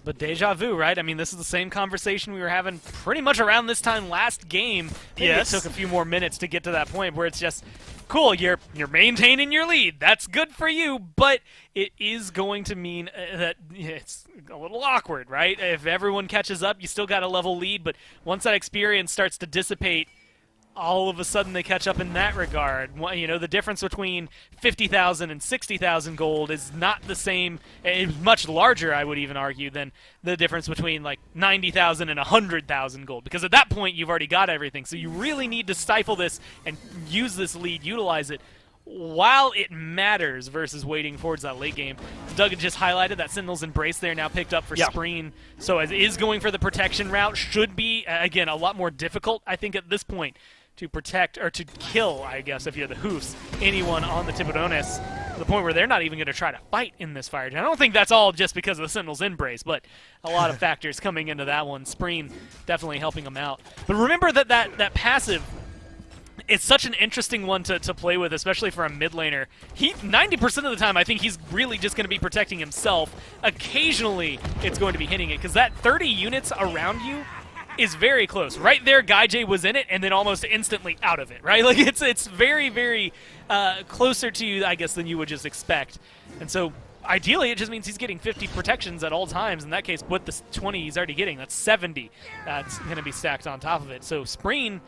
Speaker 4: But deja vu, right? I mean, this is the same conversation we were having pretty much around this time last game. Yes. It took a few more minutes to get to that point where it's just, cool, you're maintaining your lead. That's good for you, but it is going to mean that it's a little awkward, right? If everyone catches up, you still got a level lead, but once that experience starts to dissipate, all of a sudden they catch up in that regard. You know, the difference between 50,000 and 60,000 gold is not the same. It's much larger, I would even argue, than the difference between like 90,000 and 100,000 gold. Because at that point, you've already got everything. So you really need to stifle this and use this lead, utilize it while it matters versus waiting towards that late game. Doug had just highlighted that Sentinel's Embrace there now picked up for Spreen. So as is going for the protection route, should be, again, a lot more difficult, I think, at this point, to protect, or to kill, I guess, if you're the Hoofs, anyone on the Tiburones, to the point where they're not even going to try to fight in this Fire Giant. I don't think that's all just because of the Sentinel's Embrace, but a lot of factors coming into that one. Spreen definitely helping them out. But remember that passive, it's such an interesting one to play with, especially for a mid laner. 90% of the time, I think he's really just going to be protecting himself. Occasionally, it's going to be hitting it, because that 30 units around you is very close. Right there, Gaijay was in it, and then almost instantly out of it, right? Like, it's very, very closer to you, I guess, than you would just expect. And so, ideally, it just means he's getting 50 protections at all times. In that case, with the 20 he's already getting, that's 70. That's going to be stacked on top of it. So, Spreen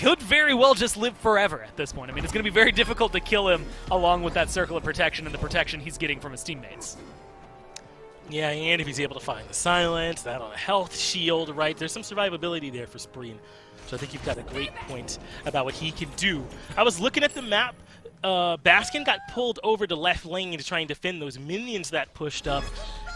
Speaker 4: could very well just live forever at this point. I mean, it's going to be very difficult to kill him along with that circle of protection and the protection he's getting from his teammates.
Speaker 3: Yeah, and if he's able to find the silence, that on a health shield, right? There's some survivability there for Spreen. So I think you've got a great point about what he can do. I was looking at the map. Baskin got pulled over to left lane to try and defend those minions that pushed up.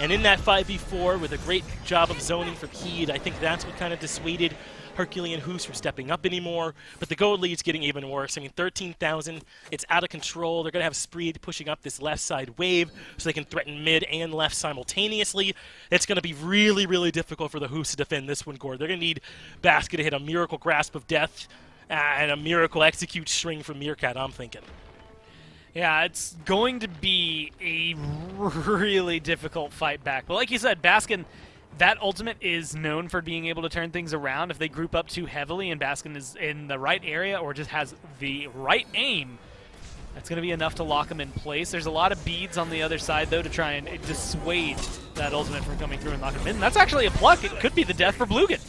Speaker 3: And in that 5v4, with a great job of zoning from Heed, I think that's what kind of dissuaded Herculean Hoofs from stepping up anymore. But the gold lead's getting even worse. I mean, 13,000, it's out of control. They're going to have Spreed pushing up this left side wave so they can threaten mid and left simultaneously. It's going to be really, really difficult for the Hoofs to defend this one, Gord. They're going to need Basket to hit a miracle grasp of death and a miracle execute string from Meerkat, I'm thinking.
Speaker 4: Yeah, it's going to be a really difficult fight back. But like you said, Baskin, that ultimate is known for being able to turn things around. If they group up too heavily and Baskin is in the right area or just has the right aim, that's going to be enough to lock him in place. There's a lot of beads on the other side, though, to try and dissuade that ultimate from coming through and locking him in. That's actually a pluck. It could be the death for Blugan.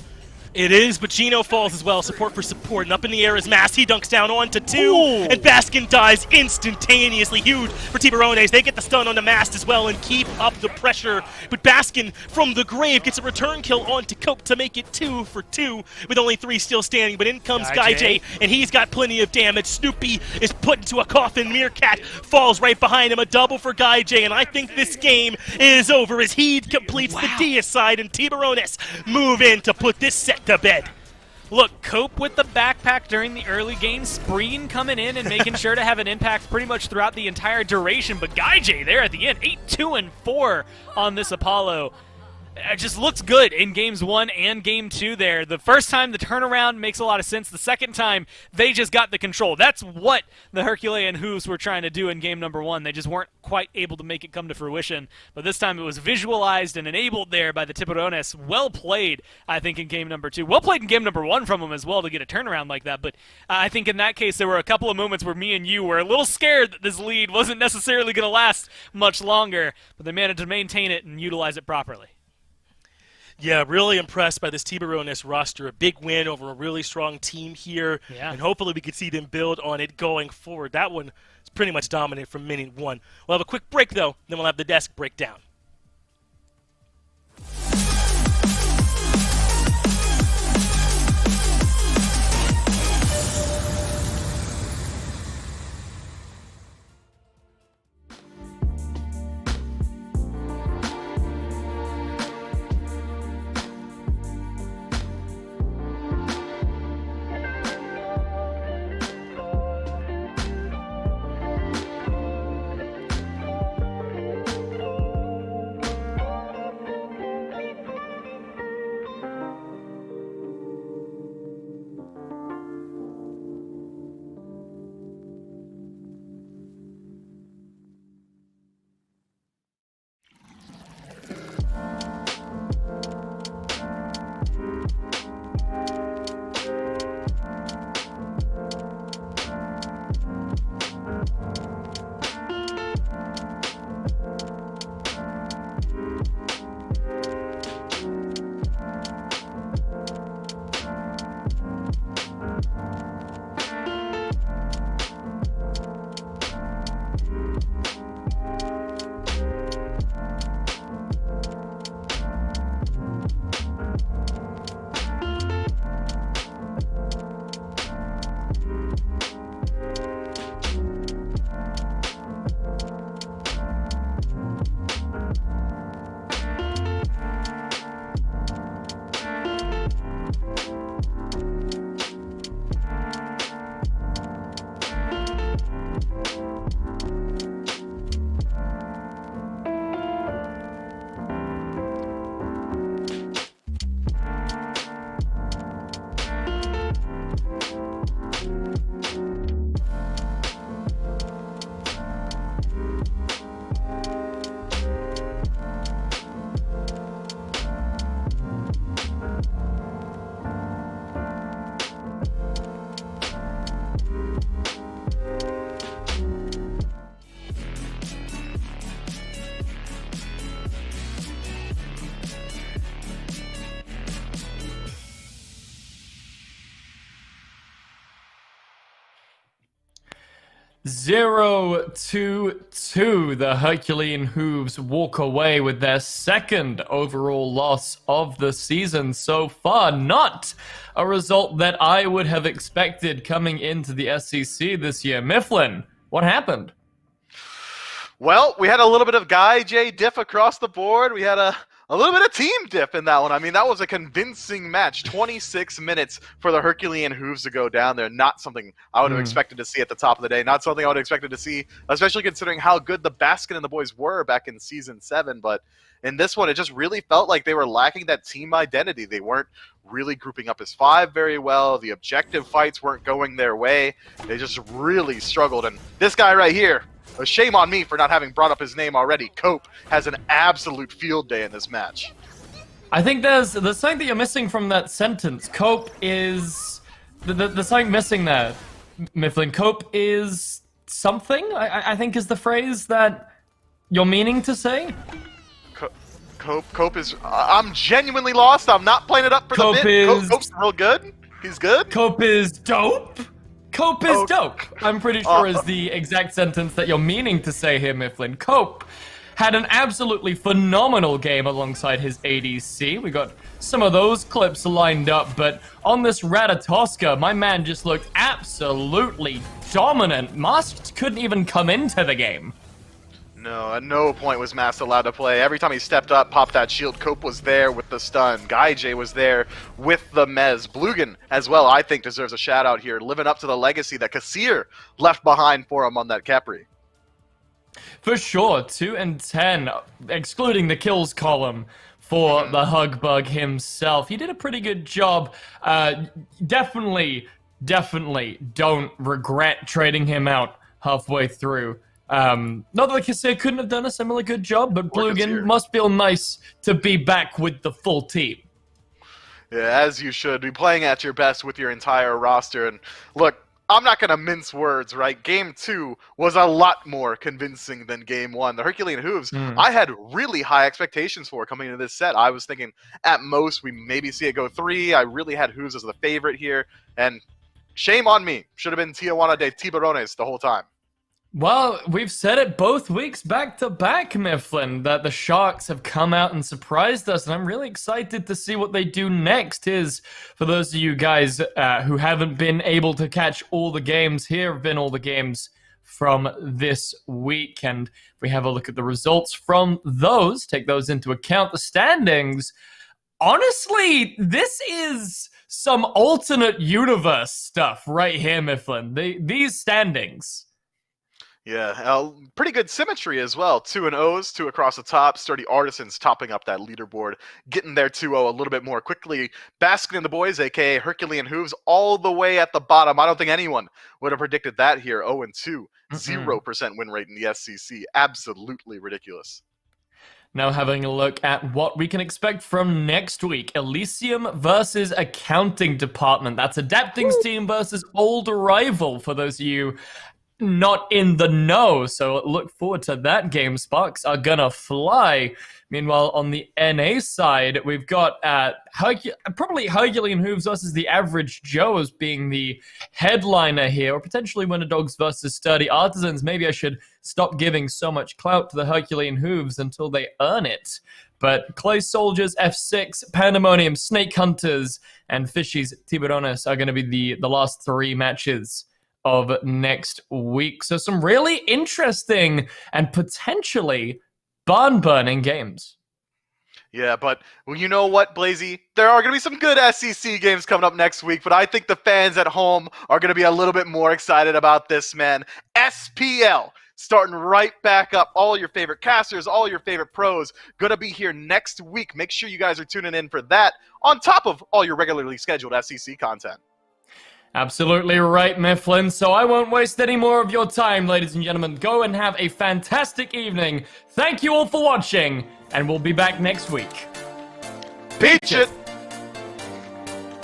Speaker 3: It is, but Gino falls as well. Support for support, and up in the air is Mass. He dunks down onto 2,
Speaker 4: Ooh.
Speaker 3: and Baskin dies instantaneously. Huge for Tiburones. They get the stun on the Mast as well and keep up the pressure. But Baskin from the grave gets a return kill onto Cope to make it 2 for 2 with only 3 still standing. But in comes Guy J, and he's got plenty of damage. Snoopy is put into a coffin. Meerkat falls right behind him. A double for Guy J, and I think this game is over as Heed completes the deicide, and Tiburones move in to put this set to bed.
Speaker 4: Look, Cope with the backpack during the early game, Spreen coming in and making sure to have an impact pretty much throughout the entire duration, but Guy J there at the end, 8-2-4 on this Apollo. It just looks good in games 1 and game 2 there. The first time, the turnaround makes a lot of sense. The second time, they just got the control. That's what the Herculean Hoofs were trying to do in game number 1. They just weren't quite able to make it come to fruition. But this time, it was visualized and enabled there by the Tiburones. Well played, I think, in game number 2. Well played in game number 1 from them as well to get a turnaround like that. But I think in that case, there were a couple of moments where me and you were a little scared that this lead wasn't necessarily going to last much longer. But they managed to maintain it and utilize it properly.
Speaker 3: Yeah, really impressed by this Tiburones roster. A big win over a really strong team here, and hopefully we can see them build on it going forward. That one is pretty much dominant from minute 1. We'll have a quick break, though, then we'll have the desk breakdown.
Speaker 1: 0-2-2. The Herculean Hoofs walk away with their second overall loss of the season so far. Not a result that I would have expected coming into the SCC this year. Mifflin, what happened?
Speaker 2: Well, we had a little bit of Guy J diff across the board. We had a little bit of team diff in that one. I mean, that was a convincing match. 26 minutes for the Herculean Hoofs to go down there. Not something I would have expected to see at the top of the day. Not something I would have expected to see, especially considering how good the Baskin and the boys were back in Season 7. But in this one, it just really felt like they were lacking that team identity. They weren't really grouping up as 5 very well. The objective fights weren't going their way. They just really struggled. And this guy right here, a shame on me for not having brought up his name already. Cope has an absolute field day in this match.
Speaker 1: I think there's something that you're missing from that sentence. Cope is... There's something missing there, Mifflin. Cope is something, I think is the phrase that you're meaning to say.
Speaker 2: Cope is... I'm genuinely lost. I'm not playing it up for
Speaker 1: Cope
Speaker 2: the bit.
Speaker 1: is...
Speaker 2: Cope's real good. He's good.
Speaker 1: Cope is dope. Cope is dope. I'm pretty sure is the exact sentence that you're meaning to say here, Mifflin. Cope had an absolutely phenomenal game alongside his ADC. We got some of those clips lined up, but on this Ratatoska, my man just looked absolutely dominant. Masked couldn't even come into the game.
Speaker 2: No, at no point was Masked allowed to play. Every time he stepped up, popped that shield, Cope was there with the stun. Guy J was there with the mez. Blugan, as well, I think deserves a shout-out here, living up to the legacy that Kassir left behind for him on that Capri.
Speaker 1: For sure, 2 and 10, excluding the kills column for the Hugbug himself. He did a pretty good job. Definitely don't regret trading him out halfway through. Not that Kassir couldn't have done a similar good job, but Blugan must feel nice to be back with the full team.
Speaker 2: Yeah, as you should. Be playing at your best with your entire roster. And look, I'm not going to mince words, right? Game 2 was a lot more convincing than Game 1. The Herculean Hooves, I had really high expectations for coming into this set. I was thinking at most we maybe see it go 3. I really had Hooves as the favorite here. And shame on me. Should have been Tijuana de Tiburones the whole time.
Speaker 1: Well, we've said it both weeks back to back, Mifflin, that the Sharks have come out and surprised us, and I'm really excited to see what they do next. For those of you guys who haven't been able to catch all the games, here have been all the games from this week, and if we have a look at the results from those, take those into account, the standings, honestly, this is some alternate universe stuff right here, Mifflin. These standings...
Speaker 2: Yeah, pretty good symmetry as well. 2 and O's, 2 across the top. Sturdy Artisans topping up that leaderboard, getting their 2-0 a little bit more quickly. Baskin and the boys, a.k.a. Herculean Hooves, all the way at the bottom. I don't think anyone would have predicted that here. 0-2, 0% win rate in the SCC. Absolutely ridiculous.
Speaker 1: Now having a look at what we can expect from next week. Elysium versus Accounting Department. That's Adapting's team versus Old Rival, for those of you not in the know, so look forward to that game. Sparks are gonna fly. Meanwhile, on the NA side, we've got probably Herculean Hooves versus the Average Joe as being the headliner here, or potentially Winter Dogs versus Sturdy Artisans. Maybe I should stop giving so much clout to the Herculean Hooves until they earn it. But Clay Soldiers, F6, Pandemonium, Snake Hunters, and Fishy's Tiburones are going to be the last 3 matches of next week. So some really interesting and potentially barn-burning games.
Speaker 2: Yeah, but well, you know what, Blazy? There are going to be some good SCC games coming up next week, but I think the fans at home are going to be a little bit more excited about this, man. SPL starting right back up. All your favorite casters, all your favorite pros, going to be here next week. Make sure you guys are tuning in for that, on top of all your regularly scheduled SCC content.
Speaker 1: Absolutely right, Mifflin. So I won't waste any more of your time, ladies and gentlemen. Go and have a fantastic evening. Thank you all for watching, and we'll be back next week.
Speaker 2: Peach it!